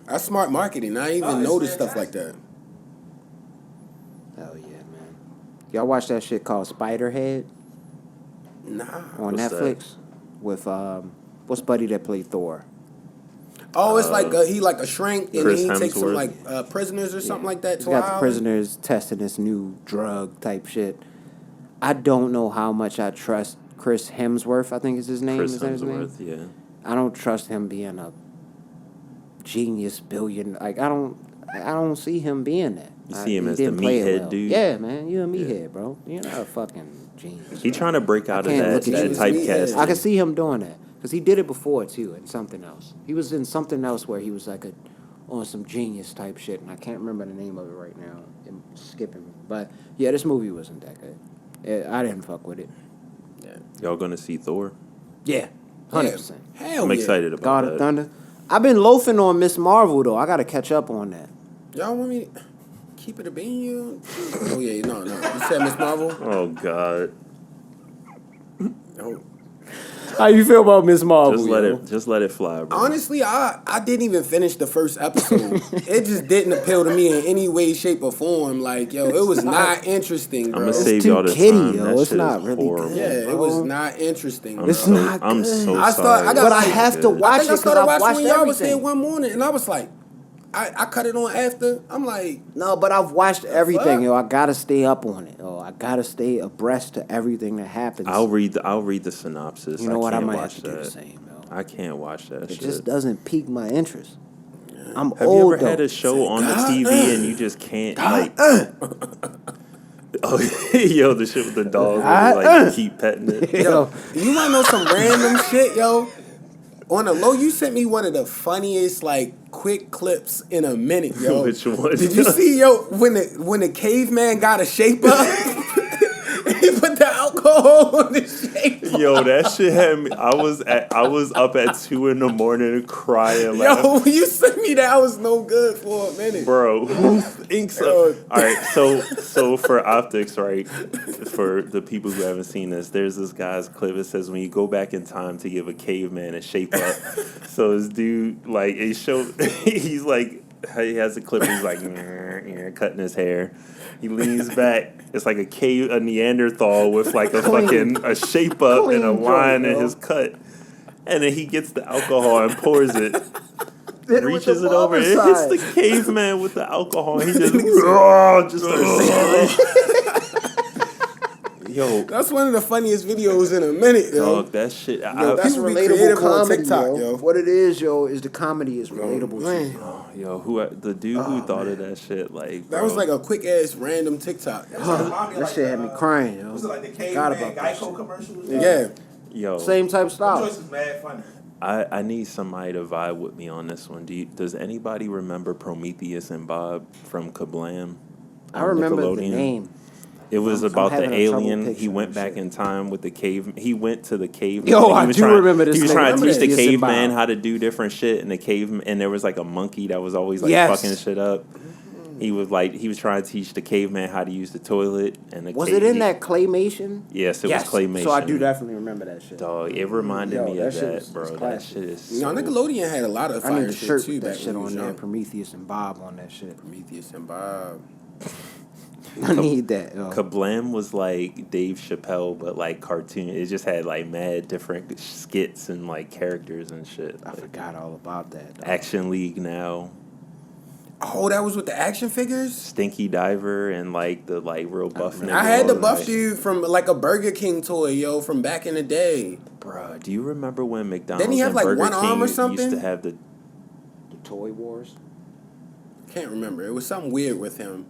That's smart marketing. I didn't even it's notice stuff like fantastic. that. Hell yeah, man. Y'all watch that shit called Spiderhead Nah. on What's that? Netflix? With, what's buddy that played Thor? Oh, it's like he like a shrink, and Chris then he takes some Hemsworth. like prisoners or something like that. He's To got an the island. prisoners testing this new drug type shit. I don't know how much I trust Chris Hemsworth, I think is his name. Chris Is that his name? Hemsworth, yeah. I don't trust him being a genius billion. Like I don't see him being that. You see him he as the didn't play it meathead dude? Yeah, man, you a Yeah. meathead, bro. You're not a fucking genius. He trying to break out of can't that look at you. typecasting. I can see him doing that because he did it before too in something else. He was in something else where he was like on some genius type shit, and I can't remember the name of it right now. It's skipping me, but yeah, this movie wasn't that good. I didn't fuck with it. Y'all gonna see Thor? Yeah, 100%. Hell I'm yeah. excited about God that. of Thunder. I've been loafing on Miss Marvel though. I got to catch up on that. Y'all want me to keep it a bean? You? Oh yeah, no. You said Miss Marvel. Oh God. No. How you feel about Miss Marvel? Just let it fly, bro. Honestly, I didn't even finish the first episode. It just didn't appeal to me in any way, shape, or form. Like, yo, it was not interesting, I'm bro. gonna It's save too y'all the kiddie, time. yo. That It's shit not is really horrible. good. Yeah, it was not interesting. I'm bro. It's not I'm good. so I sorry. got But I like- have to I watch think it I because started I've watching watched when y'all was there everything. one morning, and I was like, I cut it on after. I'm like, No, but I've watched everything, fuck? yo. I gotta stay up on it. I gotta stay abreast to everything that happens. I'll read the synopsis. You know what? I can't might watch have to do that. the same, yo. I can't watch that It shit. just doesn't pique my interest. I'm Have old you ever though. had a show on the TV and you just can't like? Oh, yo, the shit with the dog, where you, like keep petting it. yo, you wanna know some random shit, yo? On the low, you sent me one of the funniest like quick clips in a minute, yo. Which one? Did you see, yo, when the caveman got a shape up? He put the alcohol on the shape up. Yo, that shit had me. I was up at 2 a.m. crying. Yo, when you sent me that, I was no good for a minute. Bro, who thinks of... All right, so for optics, right, for the people who haven't seen this, there's this guy's clip. It says when you go back in time to give a caveman a shape up. So this dude, like, it showed... He's like... He has a clip. He's like cutting his hair. He leans back. It's like a Neanderthal with like a shape up and a line in his cut. And then he gets the alcohol and pours it. Reaches it over. It hits the caveman with the alcohol. And he just starts. Yo, that's one of the funniest videos in a minute, yo. Dog, that shit. Yo, that's relatable comedy, TikTok, yo. What it is, yo, is the comedy is relatable. Yo, the dude who thought of that shit, like, that was like a quick ass random TikTok. That shit had me crying, yo. Was it like the Caveman Geico commercials? Yeah. Yo, same type style. That choice is mad funny. I need somebody to vibe with me on this one. Does anybody remember Prometheus and Bob from Kablam? I remember the name. It was about the alien. He went back in time with the cave. He went to the cave. Yo, I do remember this. He was trying to teach the Yes, caveman how to do different shit, and the caveman, and there was like a monkey that was always like fucking shit up. He was trying to teach the caveman how to use the toilet, and was it in that claymation? Yes, it was claymation. So I do definitely remember that shit. Dog, it reminded me of that, bro. That shit is. No, Nickelodeon had a lot of fire shit too. That shit on there. Prometheus and Bob on that shit. Prometheus and Bob. I need that. Yo. Kablam was like Dave Chappelle, but like cartoon. It just had like mad different skits and like characters and shit. I forgot all about that. Dog. Action League now. Oh, that was with the action figures? Stinky Diver and like the like real buff nigga. I had the buff dude from like a Burger King toy, yo, from back in the day. Bruh, do you remember when McDonald's Didn't he have and like Burger one King arm or something? used to have the Toy Wars? Can't remember. It was something weird with him.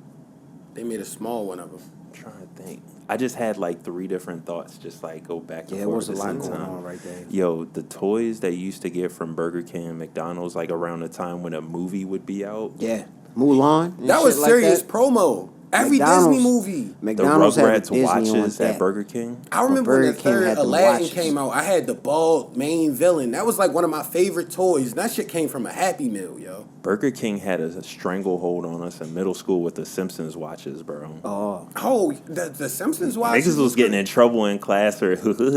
They made a small one of them. I'm trying to think. I just had like 3 different thoughts, just like go back and forth. Yeah, it was a at the lot same going time. on right there. Yo, the toys that you used to get from Burger King and McDonald's, like around the time when a movie would be out. Yeah, Mulan. That was serious promo. Every Disney movie. McDonald's the had Rugrats Disney watches on at that. Burger King. I remember when Burger the King third had the Aladdin watches. came out. I had the bald main villain. That was like one of my favorite toys. That shit came from a Happy Meal, yo. Burger King had a stranglehold on us in middle school with the Simpsons watches, bro. Oh, the Simpsons watches? Niggas was getting in trouble in class or,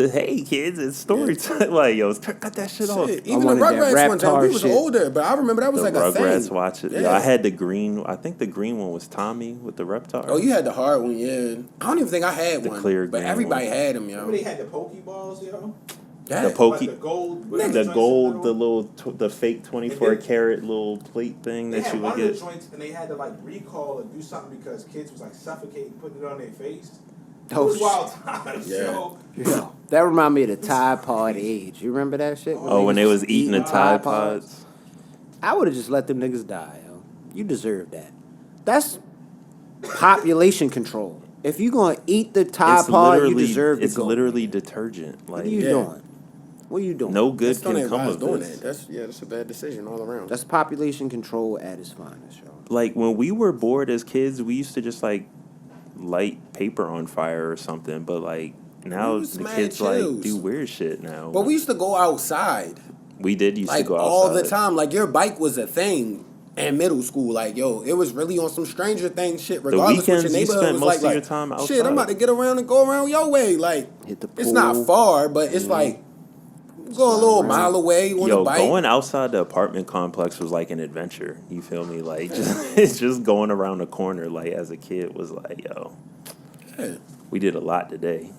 hey, kids, it's story time. Like, yo, cut that shit off. Even the Rugrats one time, we was older, but I remember that was like a thing. Rugrats watches. Yeah. I had the green, I think the green one was Tommy with the Reptar. Oh, you had the hard one, yeah. I don't even think I had the one. Clear but green everybody one. had them, yo. Remember they had the Pokeballs, yo? Yeah. The Poke, like the gold, the fake 24 karat little plate thing that you would They had one of get. the joints, and they had to like recall or do something because kids was like suffocating, putting it on their face. It was wild times, yo. Yeah. That reminded me of the Tide Pod age. You remember that shit? Oh, when they was eating the Tide Pods. I would have just let them niggas die, yo. You deserve that. That's population control. If you gonna eat the Tide Pod, you deserve to It's go. literally detergent. Like, What are you doing? What are you doing? No good Don't can come advise of doing this. that. That's a bad decision all around. That's population control at its finest, yo. Like when we were bored as kids, we used to just like light paper on fire or something. But like now We was the mad kids chills. like do weird shit now. But we used to go outside. We did used Like to go outside all the time. Like your bike was a thing in middle school. Like, yo, it was really on some Stranger Things shit. Regardless what your weekends, you neighborhood spent was most like, of your time shit, outside. I'm about to get around and go around your way. Like, Hit the it's not pool. far, but it's like go a little mile away on Yo, a bike. going outside the apartment complex was like an adventure. You feel me? Like it's just going around the corner. Like as a kid was like, yo, Yeah. we did a lot today.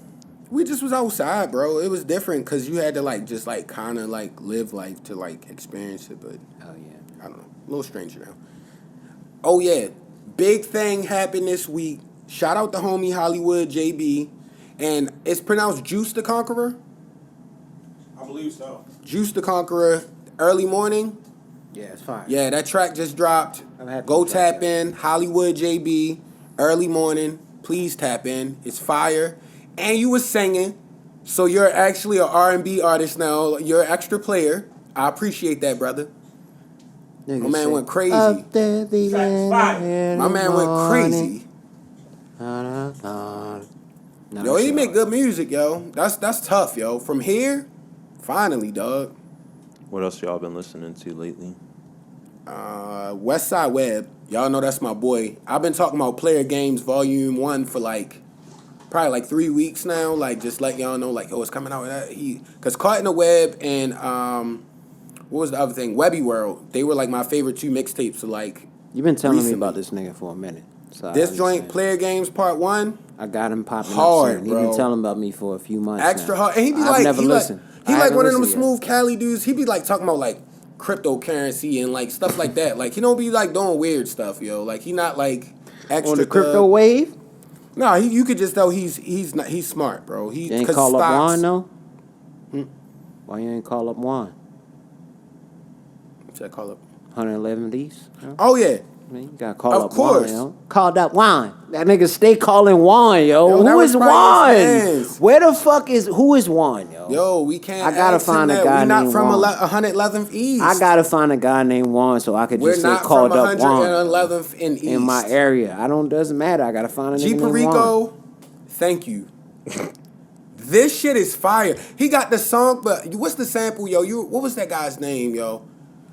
We just was outside, bro. It was different because you had to like just like kind of like live life to like experience it. But Oh yeah. I don't know, a little stranger now. Oh yeah, big thing happened this week. Shout out to homie Hollywood JB, and it's pronounced Juice the Conqueror. I believe so. Juice the Conqueror, early morning. Yeah, it's fine. Yeah, that track just dropped. I'm happy Go with that, tap in, Hollywood JB, early morning. Please tap in. It's fire. And you was singing, so you're actually an R&B artist now. You're an extra player. I appreciate that, brother. Nigga My man said, went crazy. Up there the My man went crazy. Yo, he make good music, yo. That's tough, yo. From here, finally, dog. What else y'all been listening to lately? West Side Web. Y'all know that's my boy. I've been talking about Player Games Volume 1 for probably 3 weeks now. Just let y'all know, it's coming out with that. Because Caught in the Web and what was the other thing? Webby World. They were my favorite 2 mixtapes. So You've been telling recently. me about this nigga for a minute. So This joint, Player Games Part 1. I got him popping hard, up. bro. He been telling about me for a few months. Extra now. hard. And he be I've never listened. He I like haven't one of them listened smooth Cali dudes. He be talking about cryptocurrency and stuff like that. He don't be doing weird stuff, yo. He not extra on the crypto wave. No, you could just tell he's smart, bro. You ain't call up Juan though. Why you ain't call up Juan? What's that call up? 111 East. Oh yeah. Man, you gotta call Of up course. Juan, yo. Called up Juan. That nigga stay calling Juan, yo. Yo, that Who was is probably his Juan? man's. Where the fuck who is Juan, yo? Yo, we can't. I gotta ask him find a that. guy We not named from Juan. 111th East. I gotta find a guy named Juan so I could We're just say not called from up Juan 111th in East. in my area. Doesn't matter. I gotta find a G nigga named Juan. Perico, thank you. This shit is fire. He got the song, but what's the sample, yo? What was that guy's name, yo?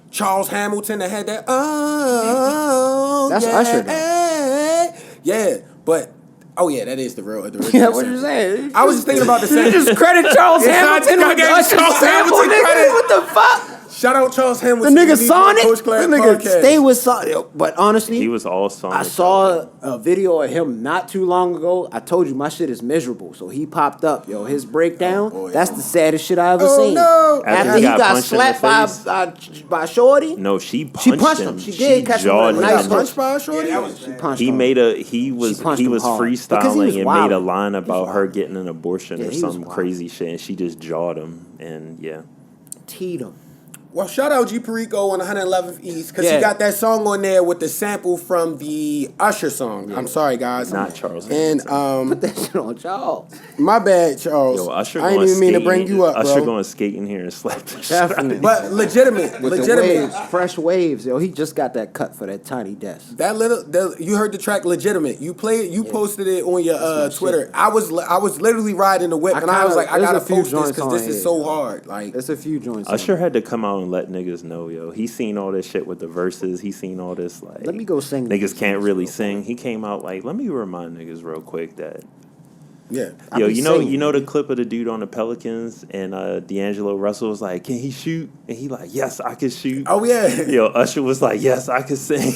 Charles Hamilton that had that. Oh, That's yeah, Usher, though. Yeah, but that is the real. Yeah, what you saying? I was just thinking about the You sample. just credit Charles Yeah, Hamilton I with the gave Usher Charles sample, Hamilton nigga? credit. What the fuck? Shout out Charles The Hamilton. nigga We Sonic? Coach Class The nigga podcast. stay with Sonic. But honestly, He was all Sonic. I saw a video of him not too long ago. I told you my shit is miserable. So he popped up, yo. His breakdown, that's the saddest shit I ever seen. No. After After he he got got punched in the slapped by Shorty. No, she punched him. She did catch him jawed with a him. nice in Punched the- by a shorty? Yeah, that was She bad. punched He him. made a She punched him hard. Because he freestyling was and made a wildin'. line He was about her wildin'. getting an abortion Yeah, or he was some wildin'. crazy shit, and she just jawed him. And yeah, Teed him. Well, shout out G Perico on 111th East because Yeah. he got that song on there with the sample from the Usher song. I'm sorry, guys. not Charles. And Put that shit on Charles. my bad, Charles. Yo, Usher I going didn't even mean to bring skating- you up, Usher bro. going skating here and slap the shit out of Definitely. you. But legitimate. With the waves, fresh waves, yo. He just got that cut for that tiny desk. You heard the track legitimate. You played it. You posted it on your my Twitter. shit. I was literally riding the whip, and I was like, I there's gotta a few post this joints because on this is here, so yo. hard. Like, There's a few joints. Usher on. had to come out and let niggas know, yo. He seen all this shit with the verses. He seen all this like. Let me go sing these Niggas can't songs really real sing. He came out like, let me remind niggas real quick that. yeah. I Yo, be you know singing. the clip of the dude on the Pelicans and D'Angelo Russell was like, can he shoot? And he like, yes, I can shoot. Oh yeah. Yo, Usher was like, yes, I can sing.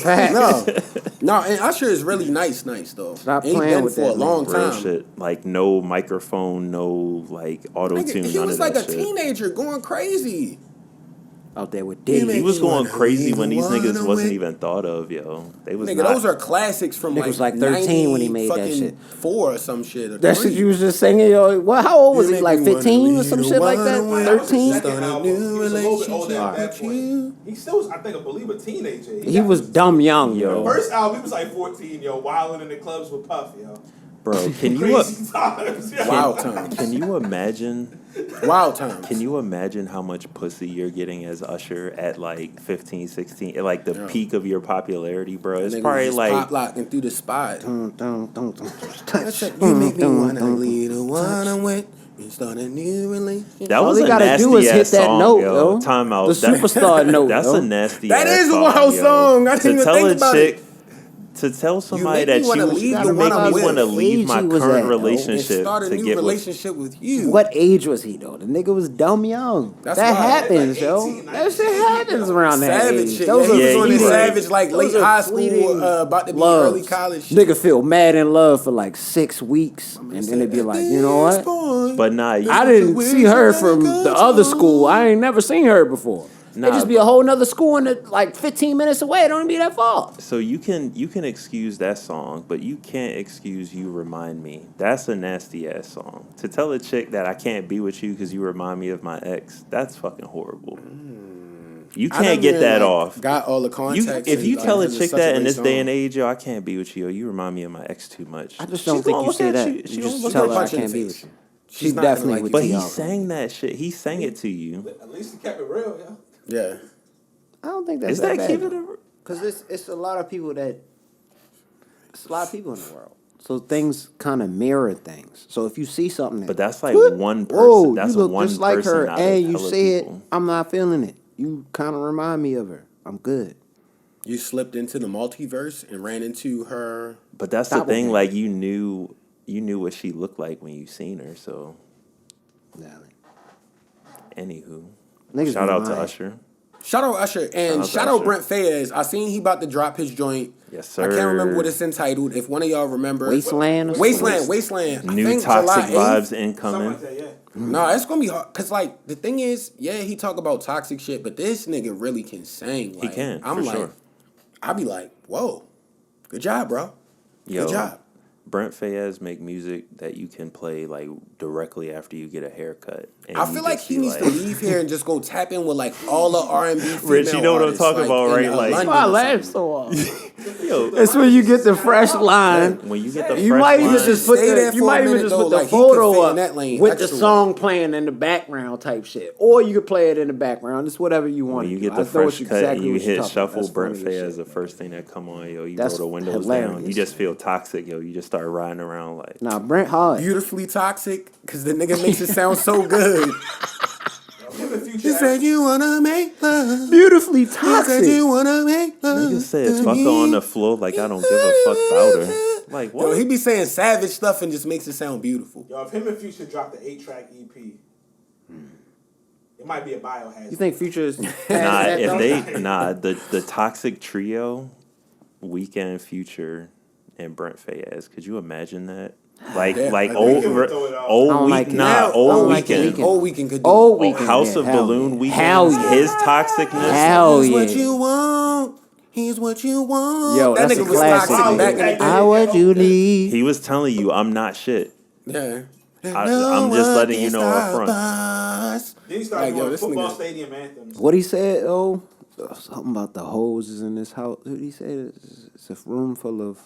No, and Usher is really nice though. Stop And he playing been with for that, a long man. Real time. shit. Like no microphone, no like auto Nigga, tune. he None was of like that a shit. teenager going crazy. Out there with He Diddy. He was You going wanna crazy be when the these one niggas to wasn't win. even thought of, yo. They was Nigga, not. those are classics from Nigga was like 13 when he made that 90 shit. 4 or some shit. Or That 3. shit you was just singing, yo. What? How old was You he? make Like me wanna 15 or be some the shit like one that? to win. That was his 13? second Start a album. new He was a little bit older at that relationship with you. point. He still was, I think, I believe, a teenager. He was dumb young, yo. First album, he was like 14, yo, wilding in the clubs with Puff, yo. Bro, can you Crazy times, yo. Wild times. can you imagine? Wild times. Can you imagine how much pussy you're getting as Usher at like 15, 16, at like the peak of your popularity, bro? It's Niggas probably just like pop locking through the spot. Touch. You make me wanna lead a one I went and start a new relationship. that All was he a gotta nasty do is hit ass that song, note, yo. yo. Time out. The superstar note, That's yo. a nasty. That ass is a song, wild yo. song. I didn't to even tell think a about chick, it. to tell somebody make that me wanna leave the you make one I'm me want to with. leave my Age he was current at, yo. And relationship start a to new get with. relationship with you. What age was he though? The nigga was dumb young. That's that why- happens, like yo. 18, That shit happens around that Savage age. shit. Those Yeah, are he was Yeah, on he his was. savage like those late are high school, fleeting about to be loves. early college. Shit. Nigga feel mad in love for like 6 weeks, and then it be like, you know what? But nah, I didn't see her from the other school. I ain't never seen her before. Nah, It just be a whole nother school and it like 15 minutes away. It don't even be that far. So you can excuse that song, but you can't excuse "You Remind Me." That's a nasty ass song. To tell a chick that I can't be with you because you remind me of my ex, that's fucking horrible. You I can't never get even, that like, off. Got all the You, context. if and, you like, tell a it's chick such that in great this day song. and age, yo, I can't be with you, yo, you remind me of my ex too much. I just She don't think gonna you look say at that. You You gonna just look tell at her I punch in can't the be face. with you. She's She's not gonna definitely like with But you. he sang that shit. He sang it to you. At least he kept it real, yo. Yeah. I don't think that's Is that that bad. keeping it? Because it's a lot of people that. It's a lot of people in the world. So things kind of mirror things. So if you see something, But that's like "What? one person. Whoa, That's you look one just like person her, out and of you hella said, people. I'm not feeling it. You kind of remind me of her. I'm good. You slipped into the multiverse and ran into her. But that's the Double thing. game. Like you knew what she looked like when you seen her. So, anywho, Niggas shout be out to lying. Usher. Shout out Usher and shout out Usher. Brent Fayez. I seen he about to drop his joint. Yes, I can't remember sir. what it's entitled. If one of y'all remember, Wasteland. Or Wasteland. I New think toxic July 8th. vibes Something incoming. like that, yeah. No, it's gonna be hard. Cause like the thing is, yeah, he talk about toxic shit, but this nigga really can sing. Like, can, I'm for like, sure. I be like, whoa, good job, bro. Yo, Good job. Brent Fayez make music that you can play like directly after you get a haircut. And I you feel like just he be needs to like- leave here and just go tap in with like all the R&B female Rich, you know what I'm artists, talking about, in, right? Like- London I or laugh something. so often. Yo, That's when you get the fresh line. when you get the You fresh might even line, just put Stay there you for a might even minute, just though, put the like, he could photo fit in up that lane with the extra song playing in the background type shit, or you could play it in the background. It's whatever you want. when you to get do. the I know fresh cut exactly and you what you're hit talking about. shuffle, That's Brent funny as Fayez shit. the first thing that come on, yo. You That's roll the windows down. hilarious. You just feel toxic, yo. You just start riding around like. Nah, Brent hard. Beautifully toxic, cause the nigga makes it sound so good. Him and He Future said you wanna make love. Beautifully He said toxic. you wanna make love. Nigga said to fuck her me. on the floor like I don't give a fuck about her. Like what? Yo, he be saying savage stuff and just makes it sound beautiful. Yo, if him and Future dropped the 8-track EP, it might be a biohazard. You think Future's Nah, that the toxic trio, Weekend, Future, and Brent Fayez. Could you imagine that? Like Yeah, like I old think it would throw it off. I old don't week like it. nah I don't old like it. weekend. Old weekend could do Oh, it. Weekend. House yeah, of hell Balloon yeah. Weekend. Hell yeah. His toxicness. Hell He's yeah. what you want. He's what you want. Yo, that that's nigga a was classic. toxic back in the nigga. day. I what you need. He was telling you I'm not shit. Yeah. I'm just letting you know up front. front. Then he started Like, yo, doing this football nigga- stadium anthems. What he said? Oh, something about the hoses in this house. What he said? It's a room full of.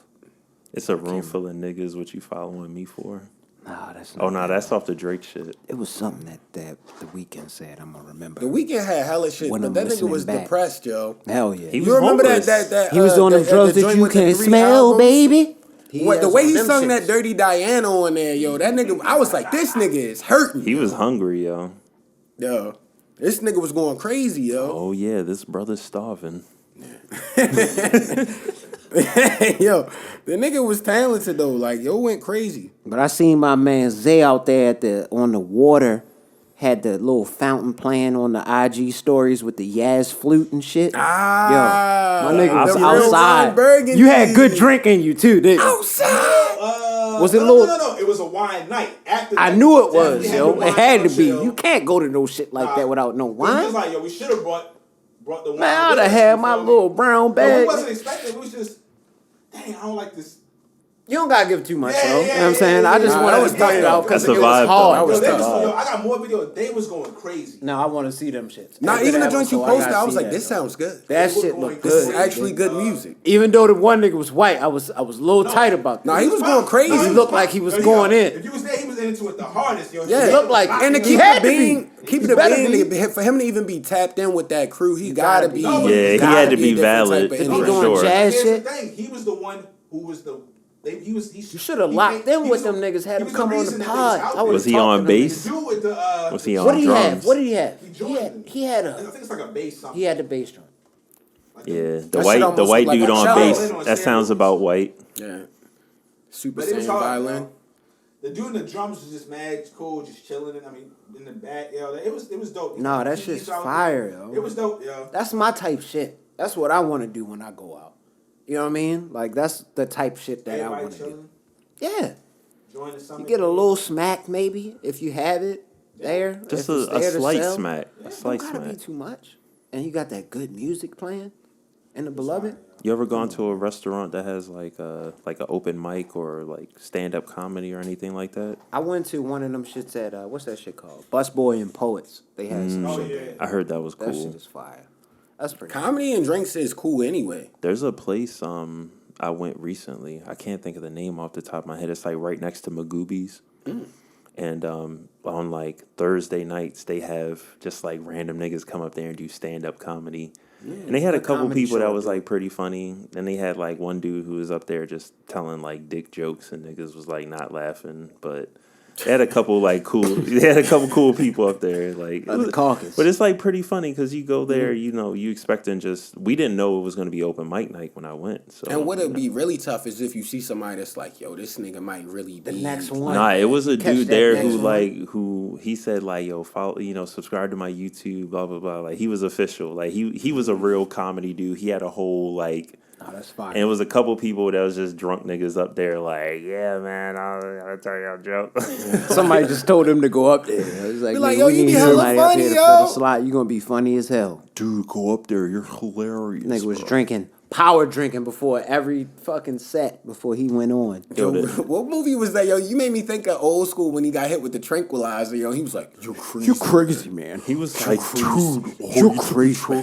It's a room full of niggas. What you following me for? Nah, that's not. Oh no, that's off the Drake shit. It was something that the Weekend said. I'm gonna remember. The Weekend had hella shit, When but I'm that nigga listening was back. depressed, yo. Hell yeah. He was You remember homeless. that He was doing them drugs the that joint you with the can't 3 smell, albums? baby. What the has way on he them sung shits. that Dirty Diana on there, yo, that nigga, I was like, this nigga is hurting. He was hungry, yo. Yo, this nigga was going crazy, yo. Oh yeah, this brother's starving. Yo, the nigga was talented though. Like, yo, went crazy. But I seen my man Zay out there on the water, had the little fountain playing on the IG stories with the Yaz flute and shit. Ah, Yo, my nigga was the real outside. Ron Burgundy. You had good drink in you too, didn't you? Outside. Was it no, little- No. It was a wine night. After I that, knew it definitely was, had yo. the It wine had to for be. sure. You can't go to no shit like Nah. that without no It was wine. like, yo, we should have brought the wine. Man, I'd with have us, had you my feel me? little brown But we bag. wasn't expecting. We was just, dang, I don't like this. You don't gotta give too much, Yeah, though. yeah, You know what I'm saying? yeah, I just yeah, wanted that to was point it tough, out though. because That's it a was vibe, hard. though. That was Yo, tough. yo, I got more video. They was going crazy. No, I want to see them shits. Nah, After even the that joint you one, so posted, I was gotta like, see this that, sounds good. That They were shit going looked This is good. actually good music. Even though the one nigga was white, I was a little tight about that. Nah, he was going crazy. He looked like he was Yo, going in. If you was there, he was into it the hardest, yo. Yeah, He looked like- and to He keep had it to be. being, keep He it better being, be. for him to even be tapped in with that crew, he gotta be. No, Yeah, he gotta had to be a different valid. type of To be He individual. doing sure. jazz Here's shit. the thing. He was the one who was the. You should have locked in with them niggas, had them come on the pod. I Was he talking on to them bass? The dude with the. Was he on What did he have? drums? What did he have? He joined. He had I a. think it's like a bass something. He had the bass drum. Like Yeah, That the shit white almost white look like dude a on cello. bass. That sounds about white. Yeah. Super But it was Saiyan hard, violin. yo. The dude in the drums was just mad cool, just chilling. I mean, in the back, yo, it was dope. Nah, that He shit's was out fire, there. yo. It was dope, yo. That's my type shit. That's what I want to do when I go out. You know what I mean? Like that's the type shit that I Everybody want to do. chilling, Yeah, enjoying the summer. you get a little smack maybe if you have it there. Just if it's a there to slight sell. smack. A slight Don't gotta smack. be too much. And you got that good music playing in the Beloved. You ever gone to a restaurant that has like an open mic or like stand up comedy or anything like that? I went to one of them shits at what's that shit called? Busboy and Poets. They had some Oh shit yeah. there. I heard that was That cool. shit is fire. That's pretty. Comedy and drinks is cool anyway. There's a place I went recently. I can't think of the name off the top of my head. It's like right next to Magoobies. And on like Thursday nights, they have just like random niggas come up there and do stand up comedy. And they had a couple people that was like pretty funny. And they had like one dude who was up there just telling like dick jokes, and niggas was like not laughing. But they had a couple like cool. They had a couple cool people up there. Like the caucus. But it's like pretty funny because you go there, you know, you expecting just. We didn't know it was going to be open mic night when I went. So and what would be really tough is if you see somebody that's like, yo, this nigga might really be the next one. Nah, it was a Catch dude that there next who one. like who he said like, yo, follow, you know, subscribe to my YouTube, blah blah blah. Like he was official. Like he was a real comedy dude. He had a whole like. Oh, that's fine. And it was a couple people that was just drunk niggas up there, like, yeah, man, I'll tell you a joke. Somebody just told him to go up there. It was like, Be like, nigga, yo, we you need be hella somebody up funny, here to yo. fill the slot. You gonna be funny as hell. Dude, go up there. You're hilarious. Nigga was drinking, power drinking before every fucking set before he went on. Yo, what movie was that, yo? You made me think of old school when he got hit with the tranquilizer, yo. He was like, "You crazy, You crazy, man. He was like, dude, You crazy.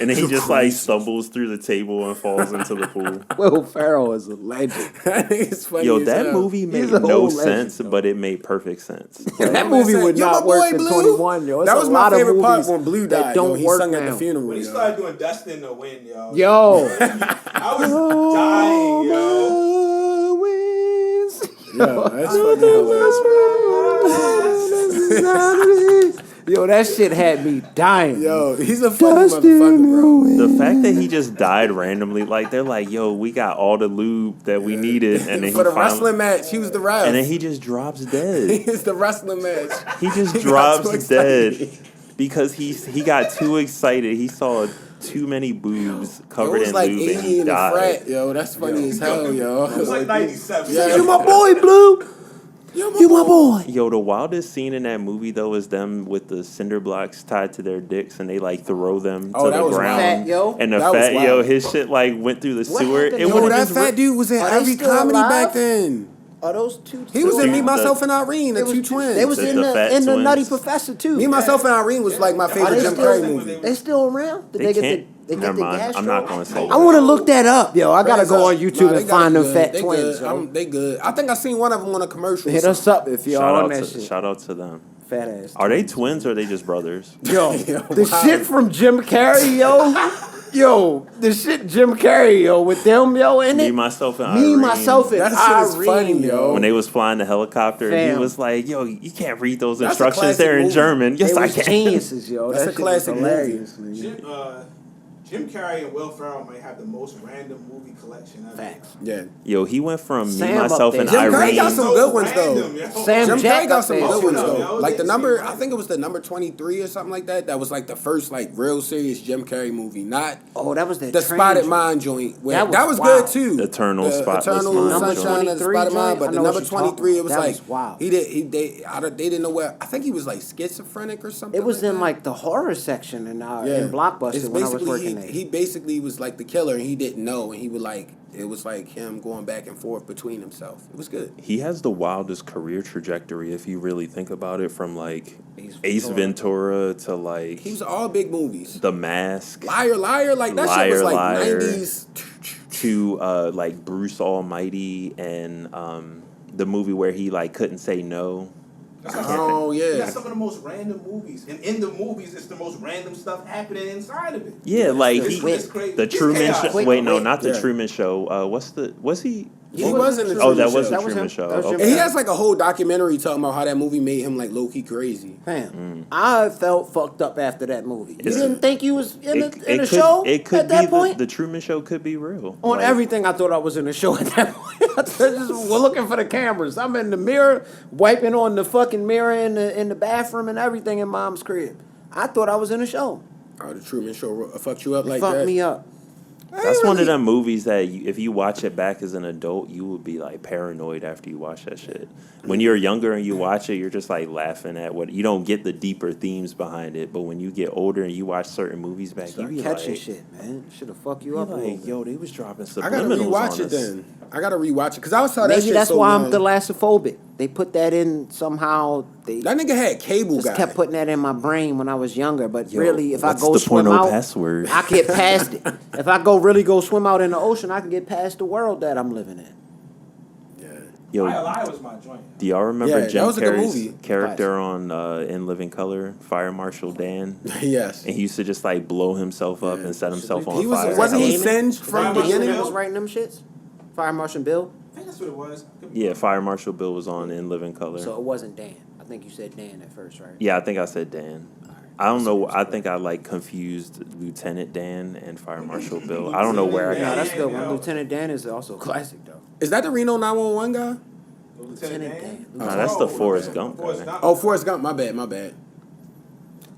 and then he just like stumbles through the table and falls into the pool. Will Ferrell is a legend. It's funny Yo, as that hell. movie made a no whole sense, legend, but it made perfect sense. That movie would Yo, not my work boy in Blue. 21, yo. It's That a was my lot of favorite part movies when Blue that died. Yo, don't he work sung at now. the funeral. When he yo. started doing Dustin to Win, yo. Yo. I was dying, yo. Yo, that's fucking hilarious. Yo, that shit had me dying. Yo, he's a funny motherfucker, bro. The fact that he just died randomly, like they're like, "Yo, we got all the lube that we needed," and then For the he finally, wrestling match, he was the ref. and then he just drops dead. It's the wrestling match. He just He got too drops dead excited. because he got too excited. He saw too many boobs It covered was in like lube, and 80 he in the died. frat, yo. That's funny as hell, yo. It was like 97. Yeah. You my boy, Blue. You my boy. Yo, the wildest scene in that movie though is them with the cinder blocks tied to their dicks, and they like throw them Oh, to that the was ground. Fat Yo? And the That was fat yo, wild. his shit like went through the What sewer. happened? It Yo, would Yo, have that just fat dude was in Are they every still comedy alive? back then. Are those two? He was in Me, The- Myself, and Irene, the They two was, twins. they was The in fat the twins. Nutty Professor too. Me, Myself, and Irene was like my favorite they Jim still- Carrey movie. They still around? Did They they get can't. the Never mind. gastro? I'm not gonna say I want to look that up, yo. I gotta go on Nah, YouTube they and got find it them good. fat They twins. good. Yo. They good. I think I seen one of them on a commercial. Hit us up if y'all Shout on out that to shit. shout out to them. Fat ass. Are they twins or are they just brothers? Yo, Yo, the wow. shit from Jim Carrey, yo. Yo, the shit Jim Carrey, yo, with them, yo, in Me, it. myself, and Me, Irene. myself, and That shit is Irene, funny, yo. When they was flying the helicopter, he Fam. was like, "Yo, you can't read those That's a instructions. classic They're in movie. German." Yes, They I was can. geniuses, yo. That's That a shit was classic movie. hilarious, man. Jim Carrey and Will Ferrell might have the most random movie collection ever. Facts. Yeah. Yo, he went from Sam me, up myself, there. and Jim Carrey Irene. got some good ones, though. Random, yo. Sam Jim Jack Carrey got up some there, good too, ones though. though. Like the number, I think it was the number 23 or something like that. That was like the first like real serious Jim Carrey movie, not Oh, that was that the train Spotted joint. Mind joint. Where, That was that was wild. good too. Eternal The Spotless Eternal Mind Number Sunshine of the 23 Spotted Mind. joint? But I the know number what you're talking 23, it was about. That like was wild. they didn't know where. I think he was like schizophrenic or something. It was like in that. like the horror section in Blockbuster It's when I was basically working there. he basically was like the killer and he didn't know, and he would like it was like him going back and forth between himself. It was good. He has the wildest career trajectory if you really think about it. From like Ace Ace Ventura to like He was all big movies. The Mask Liar, like that shit was Liar, like Liar. 90s. to like Bruce Almighty and the movie where he like couldn't say no. Oh He yeah. got some of the most random movies, and in the movies, it's the most random stuff happening inside of it. Yeah, like It's- he, it's crazy. the He's Truman chaos. Show. Wait, Wait, no, wait. not the Yeah. Truman Show. Was he? He was in the Oh, Truman that was Show. the That was Truman him. Show. That was Jim Okay. And he has like a whole documentary talking about how that movie made him like low key crazy. Man, I felt fucked up after that movie. You It's- didn't think you was in the could, show It could at that be point? the Truman Show could be real. On Like, everything, I thought I was in the show at that point. We're looking for the cameras. I'm in the mirror, wiping on the fucking mirror in the bathroom and everything in Mom's crib. I thought I was in a show. Oh, the Truman Show fucked you up like Fucked that. me up. That's one of them movies that if you watch it back as an adult, you would be like paranoid after you watch that shit. When you're younger and you watch it, you're just like laughing at what you don't get the deeper themes behind it. But when you get older and you watch certain movies back, you Start be catching like, shit, man. Should have fucked you you're up a little like, bit. yo, they was dropping subliminals I gotta rewatch on it us. then. I gotta rewatch it because I saw that Maybe shit that's so why I'm young. thalassophobic. They put that in somehow. They That nigga had cable just guy. kept putting that in my brain when I was younger. But Yo, really, if I what's go the swim porno out, password? I get past it. If I go swim out in the ocean, I can get past the world that I'm living in. Yeah. Yo, I was my joint. do y'all remember Yeah, Jim that was a good Carrey's movie. character on In Living Color, Fire Marshal Dan? Yes. And he used to just like blow himself up and set himself on He was fire. wasn't he Damon? singed Is from that the Damon beginning? that was writing them shits? Fire Marshal Bill? I think that's what it was. Yeah, Fire Marshal Bill was on In Living Color. So it wasn't Dan. I think you said Dan at first, right? Yeah, I think I said Dan. I don't know. I think I like confused Lieutenant Dan and Fire Marshal Bill. I don't know where I No, got that's it. a good one. Lieutenant Dan is also a classic, though. Is that the Reno 911 guy? Lieutenant Dan. Nah, that's the Forrest Gump Forrest guy. Gump. Oh, Forrest Gump. My bad.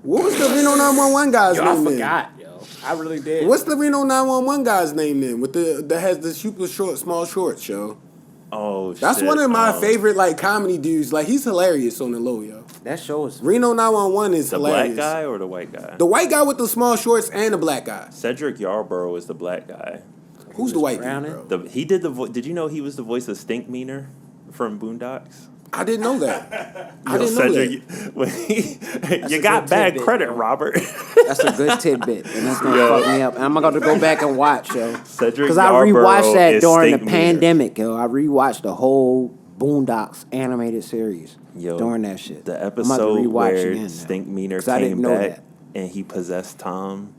What was the Reno 911 guy's Yo, name? I then? forgot, yo. I really did. What's the Reno 911 guy's name then? With that has the super short, small shorts, yo. Oh, shit. That's one of my favorite like comedy dudes. Like he's hilarious on the low, yo. That show is... Reno 911 is The hilarious. black guy or the white guy? The white guy with the small shorts and the black guy. Cedric Yarborough is the black guy. Who's the white dude, drowning? bro? He did the Did you know he was the voice of Stink Meaner from Boondocks? I didn't know that. I Yo, didn't know that. Cedric, when you a got good bad tidbit, credit, bro. Robert. That's a good tidbit, and that's gonna fuck me up. And I'm gonna go back and watch, yo. Cedric Because I Yarborough rewatched that is during the Stink Meaner. pandemic, yo. I rewatched the whole Boondocks animated series Yo, during that shit. The I'm about to episode rewatch where again now. Stink Meaner 'Cause I came didn't know back that. and he possessed Tom,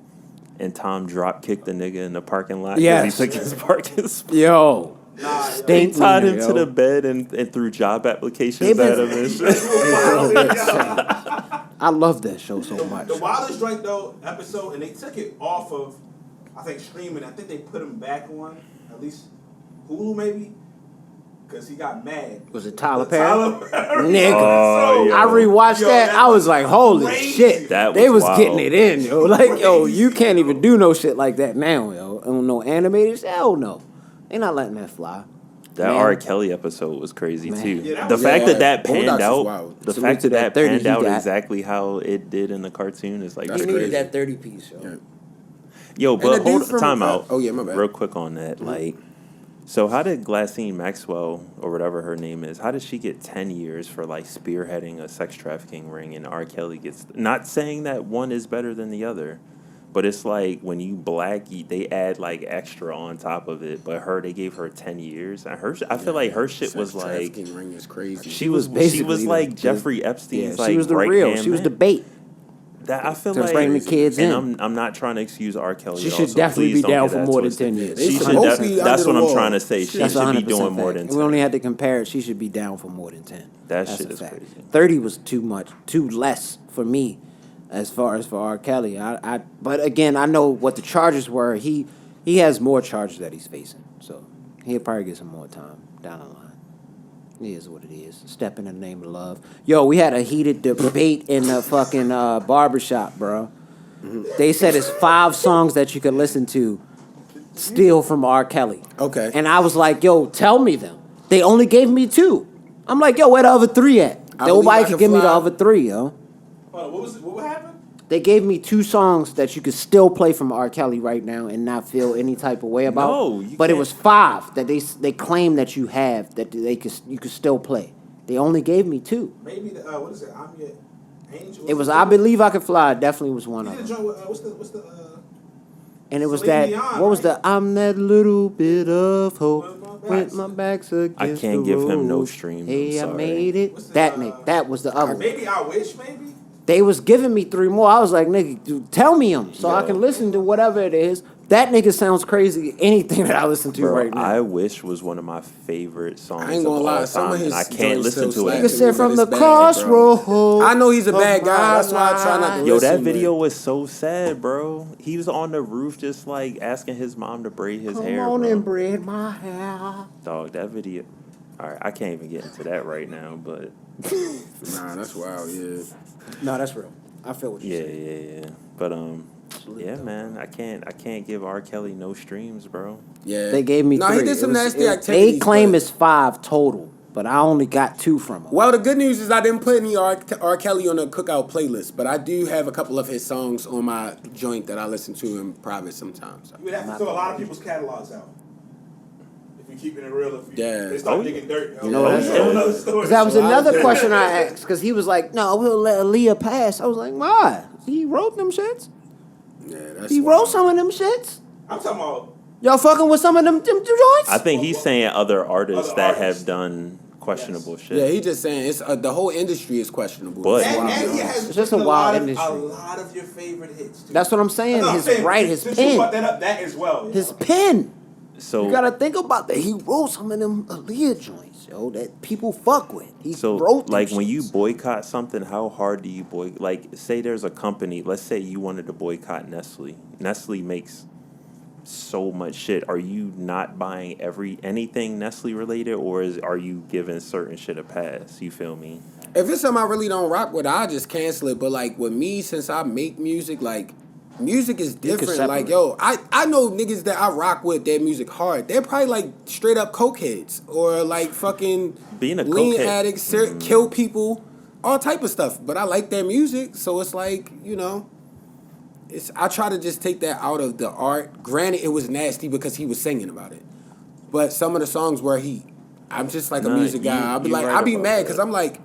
and Tom drop kicked the nigga in the parking lot. 'cause Yes. he took his parking spot. Yo, He Stink tied him Meaner, to yo. the bed and threw job applications They been- at him and shit. I love that show so much. The wildest joint though episode, and they took it off of, I think streaming. I think they put him back on at least Hulu maybe, because he got mad. Was it Tyler The Perry? Perry Nigga. Oh, yo. I rewatched that. I was like, holy crazy. shit. That They was was wild. getting it in, yo. Like, yo, you can't even do no shit like that now, yo. On no animated shit? Hell no. They not letting that fly. That Man. R. Kelly episode was crazy Man. too. Yeah, that The was- fact Yeah, that Boondocks panned was out, wild. the Salute fact to that that 30 panned he out got. exactly how it did in the cartoon is like That's He crazy. needed crazy. that 30 piece, yo. Yeah. Yo, the but dude hold from- time out. oh, yeah, my bad. Real quick on that, like, so how did Glassine Maxwell or whatever her name is? How did she get 10 years for like spearheading a sex trafficking ring, and R. Kelly gets? Not saying that one is better than the other, but it's like when you they add like extra on top of it. But they gave her 10 years, and I feel like her shit was Sex like trafficking ring is crazy. she was basically like the- Jeffrey Yeah, Epstein's she like was the right real. hand She was man. the bait. That I feel to like bring the kids and in. I'm not trying to excuse R. Kelly. She at all, should so definitely please be don't down get for that more than twisted. 10 years. They She should supposed to definitely. be That's under what the I'm wall. trying to say. She That's should be 100% doing more fact. than We only 10. had to compare it. She should be down for more than 10. That That's shit a is fact. crazy. 30 was too much, too less for me, as far as for R. Kelly. But again, I know what the charges were. He has more charges that he's facing, so he'll probably get some more time down the line. It is what it is. Step in the name of love. Yo, we had a heated debate in the fucking barbershop, bro. They said it's 5 songs that you could listen to steal from R. Kelly. Okay. And I was like, yo, tell me them. They only gave me 2. I'm like, yo, where the other 3 at? I Believe Nobody I could Can give me the Fly. other 3, yo. Hold on, what happened? They gave me 2 songs that you could still play from R. Kelly right now and not feel any type of way about. No, you but it can't. was 5 that they claim that you have that you could still play. They only gave me 2. Maybe the what is it? I'm your angel. It was I Believe I Could Fly. Definitely was one You of did a them. joint with, what's the And it was Celine that. Dion, What was right? the? I'm that little bit of hope With with my back's against I can't the give him no road. streams, I'm Hey, I sorry. made it. What's the, That nigga. That was the other one. maybe I wish maybe. They was giving me 3 more. I was like, nigga, dude, tell me them so I Yo. can listen to whatever it is. That nigga sounds crazy. Anything that I listen to Bro, right now. I Wish was one of my favorite songs I ain't gonna of lie, all some time, of his and I can't joints listen still to slap. Nigga it. said from the It's bad, bro. crossroads. I know he's a bad of guy. That's why I my try not to life. Yo, listen, that video man. was so sad, bro. He was on the roof just like asking his mom to braid his Come hair, on bro. and braid my hair. Dog, that video. All right, I can't even get into that right now, but Nah, that's wild, yeah. No, that's real. I feel what you yeah, said. yeah. But yeah, man, I can't give R. Kelly no streams, bro. Yeah. They gave me No, 3. he did some It was- nasty activities. They claim but- it's 5 total, but I only got 2 from him. Well, the good news is I didn't put any R. Kelly on the cookout playlist, but I do have a couple of his songs on my joint that I listen to in private sometimes. You would have to throw a lot of people's catalogs out. If we keeping it real, if we Yeah. they start Oh, digging dirt. You know, that's that's another story. Because that was So I another was- question I asked. Because he was like, "No, we'll let Aaliyah pass." I was like, "Why? He wrote them shits. Yeah, that's He wild. wrote some of them shits. I'm talking about Y'all fucking with some of them joints." I think he's saying other artists Other that artists. have done questionable shit. Yeah, he just saying it's the whole industry is questionable. But- That's wild, And he yo. has It's just a written wild lot industry. A lot of your favorite hits. Too. That's what I'm saying. No, I'm His saying, his since you pen. brought that up, that as well. You His know? pen. So You gotta think about that. He wrote some of them Aaliyah joints, yo, that people fuck with. He So, wrote them like, when you shits. boycott something, how hard do you boycott? Like, say there's a company, let's say you wanted to boycott Nestle. Nestle makes so much shit. Are you not buying anything Nestle related, or are you giving certain shit a pass? You feel me? If it's something I really don't rock with, I just cancel it. But like with me, since I make music, like music is different. Like separate. yo, I know niggas that I rock with, their music hard. They're probably like straight up cokeheads or like fucking Being a lean cokehead- addicts, kill people, all type of stuff. But I like their music, so it's like I try to just take that out of the art. Granted, it was nasty because he was singing about it, but some of the songs where I'm just like a Nah, music guy. you- I'll be you like, right I'll be about mad that. because I'm like,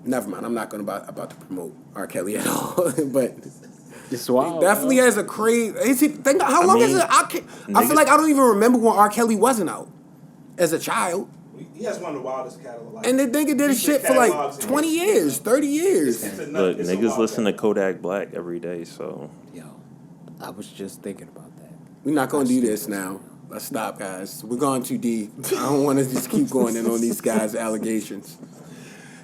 never mind. I'm not gonna about to promote R. Kelly at all, but. It's wild. Definitely has a crazy. Think how long is mean, it? I feel like I don't even remember when R. Kelly wasn't out as a child, He has one of the wildest catalogs. Like, and the nigga did his shit for like 20 years, 30 years. It's a nut- Look, it's a niggas wild listen to catalog. Kodak Black every day, so Yo, I was just thinking about that. We're not gonna do this now. Let's stop, guys. We're going too deep. I don't want to just keep going in on these guys' allegations.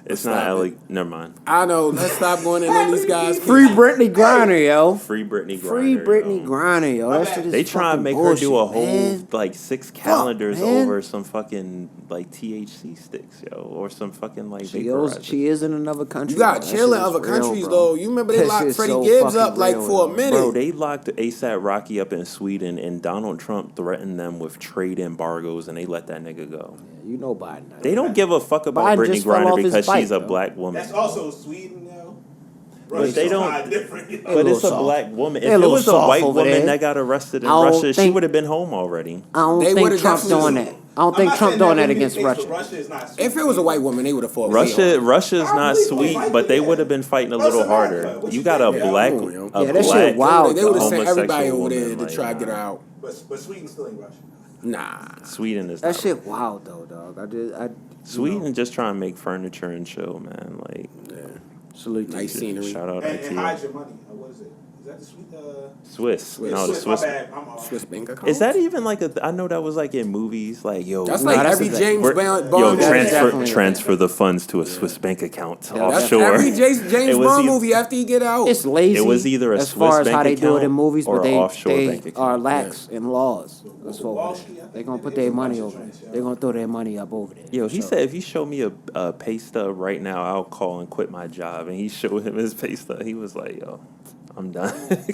it's Stop not it. Never mind. I know. Let's stop going in on these guys. Free Brittany Griner, yo. Free Britney Griner. Free Brittany yo. Griner, yo. That bad. shit is They try and fucking make her do a bullshit, whole man. like 6 calendars man. over some fucking like THC sticks, yo, or some fucking like She vaporizer. is in another country. You got That chill in shit is other real, countries bro. though. You remember they That locked shit's Freddie so Gibbs fucking up like real, for a yo. minute. Bro, they locked ASAP Rocky up in Sweden, and Donald Trump threatened them with trade embargoes, and they let that nigga go. You know Biden. They don't give a fuck about Biden Brittany just fell off Griner his because bike, she's a though. black woman. That's also Sweden now. But they don't- Kinda different, you know? But it's a soft. black woman. They If a it little was a soft white over woman there. that got arrested in I don't Russia, she think- would have been home already. I don't They think would've Trump's doing definitely- that. I don't think Trump doing that against Russia. Russia is not sweet. If it was a white woman, they would have fought. Russia's I not believe sweet, white but they people, would have been fighting a Russian little America. harder. What You you got a think? black, Yeah, a yeah, that shit black wild. They would have sent homosexual everybody over there woman, to like, try to get her out. But Sweden still ain't Russia. Nah. Sweden is That not. shit wild though, dog. Sweden just trying to make furniture and chill, man. Like, Salute to Nice you. scenery. shout out And IKEA. hide your money. What is it? Is that the Swiss? Swiss. No, the My Swiss. bad. I'm off. Swiss bank account. Is that even like a? I know that was like in movies. Like, yo, That's Nah, like that's every the- James we're- Bond. yo, That's transfer definitely- transfer the funds to a Swiss bank account That's offshore. every James It was Bond either- movie after he get out. It's lazy. It was either a as Swiss far as how bank they do it in account movies, or but an they offshore bank account. are lax in laws. That's Wall what Street, I think they're gonna it put is their a money bunch of over joints, there. yo. They're gonna throw their money up over there. Yo, he So- said if you show me a pay stub right now, I'll call and quit my job. And he showed him his pay stub. He was like, yo, I'm done.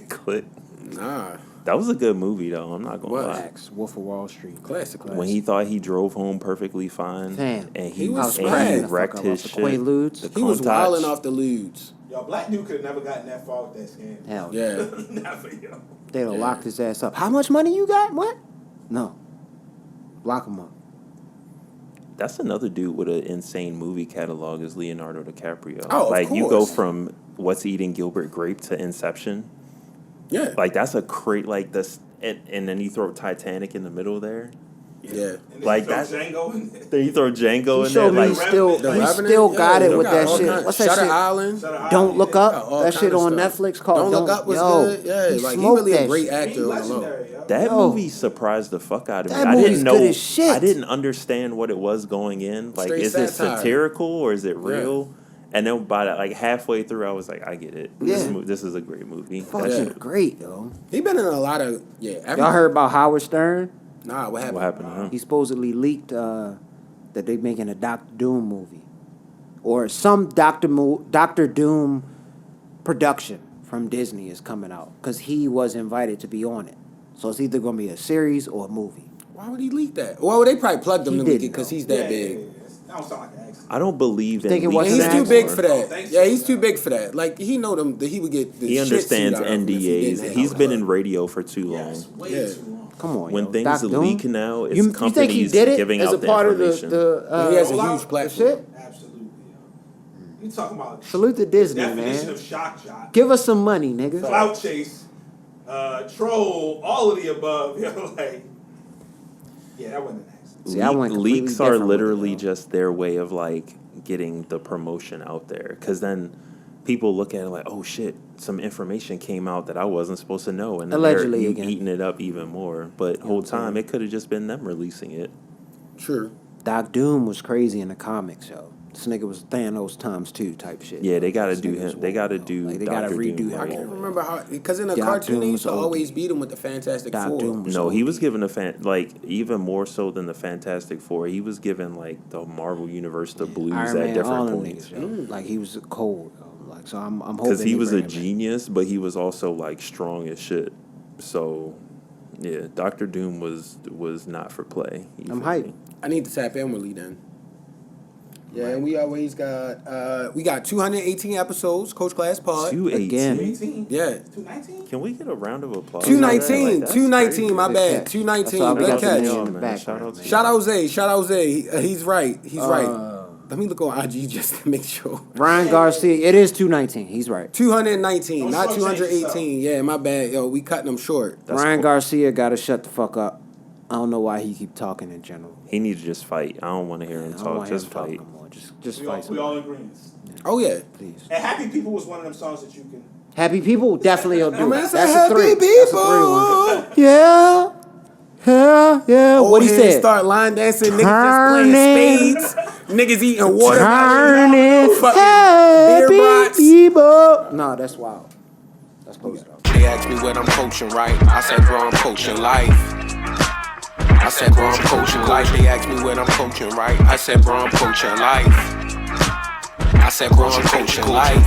Quit. Nah. That was a good movie, though. I'm not going to lie. Lax, Wolf of Wall Street. Classic. When he thought he drove home perfectly fine, Fam. and He he, was and spread. he The wrecked fuck his up shit. off the Quaaludes. The He was Countach. wilding off the lewds. Yo, black dude could have never gotten that far with that scam. Hell, Yeah. Never, yo. they'd have locked his ass up. How much money you got? What? No. Lock him up. That's another dude with an insane movie catalog is Leonardo DiCaprio. Oh, of like you go course. from What's Eating Gilbert Grape to Inception. Yeah. Like that's a like this, and then you throw Titanic in the middle there. Yeah. And Like then that- Django in there. Then you throw Django He in showed there. me Like still, The he Revenant, still got yeah, it they with got that all shit. kinds- What's that Shutter shit? Island. Shutter Island, Don't Look yeah. Up. Got all That shit kind of on stuff. Netflix called Don't Look Up was yo, good. Yeah, he like he smoked really a that great shit. actor He's on the low. legendary, yo. that Yo. movie surprised the fuck out of me. That I didn't movie's know. good as shit. I didn't understand what it was going in. Like, Straight is it satire. satirical or is it real? And then by that, like halfway through, I was like, I get it. Yeah. This is a great movie. Fucking That shit- great, yo. He been in a lot of Y'all heard about Howard Stern? Nah, what happened? What happened to him? He supposedly leaked that they making a Doctor Doom movie, or some Doctor Doom production from Disney is coming out because he was invited to be on it. So it's either gonna be a series or a movie. Why would he leak that? Well, they probably plugged him He to leak it didn't, because though. he's that big. That don't sound like an accident. I don't believe in. think it leaks wasn't And he's an too big accident? for I don't that. think Yeah, so, he's too no. big for that. Like he know them that he would get. The He shit understands sued out of him if he didn't NDAs. have He's it. been in radio for too long. Yes, way Yeah. too long. Come on, When yo. things Doc Doom? leak now, it's you think he companies did it giving as out a the part of information. the He has a Roll huge out. platform. shit? Absolutely, yo. You talking about Salute to Disney, definition man. of shock jock, Give us some money, nigga. clout chase, troll, all of the above. Yo, like, yeah, that wasn't an accident. See, I went completely leaks are different with it, literally though. just their way of like getting the promotion out there, because then people look at it like, oh shit, some information came out that I wasn't supposed to know, and then Allegedly, they're again. eating it up even more. But whole time it could have just been them releasing it. True. Doc Doom was crazy in the comics, yo. This nigga was Thanos times 2 type shit. Yeah, they gotta This do nigga was him. They gotta wild, do. like, they Dr. gotta redo Doom him. I right. can't remember how, because in the Doc cartoon Doom they used to was always OD. beat him with the Fantastic Doc Four. Doom was No, he OD. was given like even more so than the Fantastic Four. He was given like the Marvel Universe, the blues Iron at Man, all different them points. niggas, yo. Like he was cold, yo. Like so, I'm hoping Because he they was bring a him back. genius, but he was also like strong as shit. So, yeah, Doctor Doom was not for play. You I'm feel hyped. me? I need to tap in with Lee then. Yeah, and we always got we got 218 episodes, Coach Class Pod. 218. 18? Yeah. 219? Can we get a round of applause? 219, That's 219, crazy. my Good bad. catch. 219, That's why we good got the catch. name Yo, in the man, background, shout out man. to you. Shout out Zay, shout out Zay. He's right. He's right. Let me look on IG just to make sure. Ryan Garcia, it is 219. He's right. 219, Don't not shortchange 218. Yeah, my bad. Yo, we cutting them short. That's Ryan cool. Garcia got to shut the fuck up. I don't know why he keep talking in general. He needs to just fight. I don't want to hear him I don't talk. want him Just to talk fight. no more. Just We fight. all in agreement. Oh yeah. Please. And Happy People was one of them songs that you can. Happy people definitely will do. Man, That's say a happy 3. That's a 3 one. people. Yeah. Yeah. Old What he heads said? start line dancing. Niggas just playing spades. Niggas eating water. Turning Fucking happy beer box. people. No, that's wild. That's close though. They asked me what I'm coaching, right? I said, bro, I'm coaching life. I said, bro, I'm coaching life. They asked me what I'm coaching, right? I said, bro, I'm coaching life. I said, bro, I'm coaching life.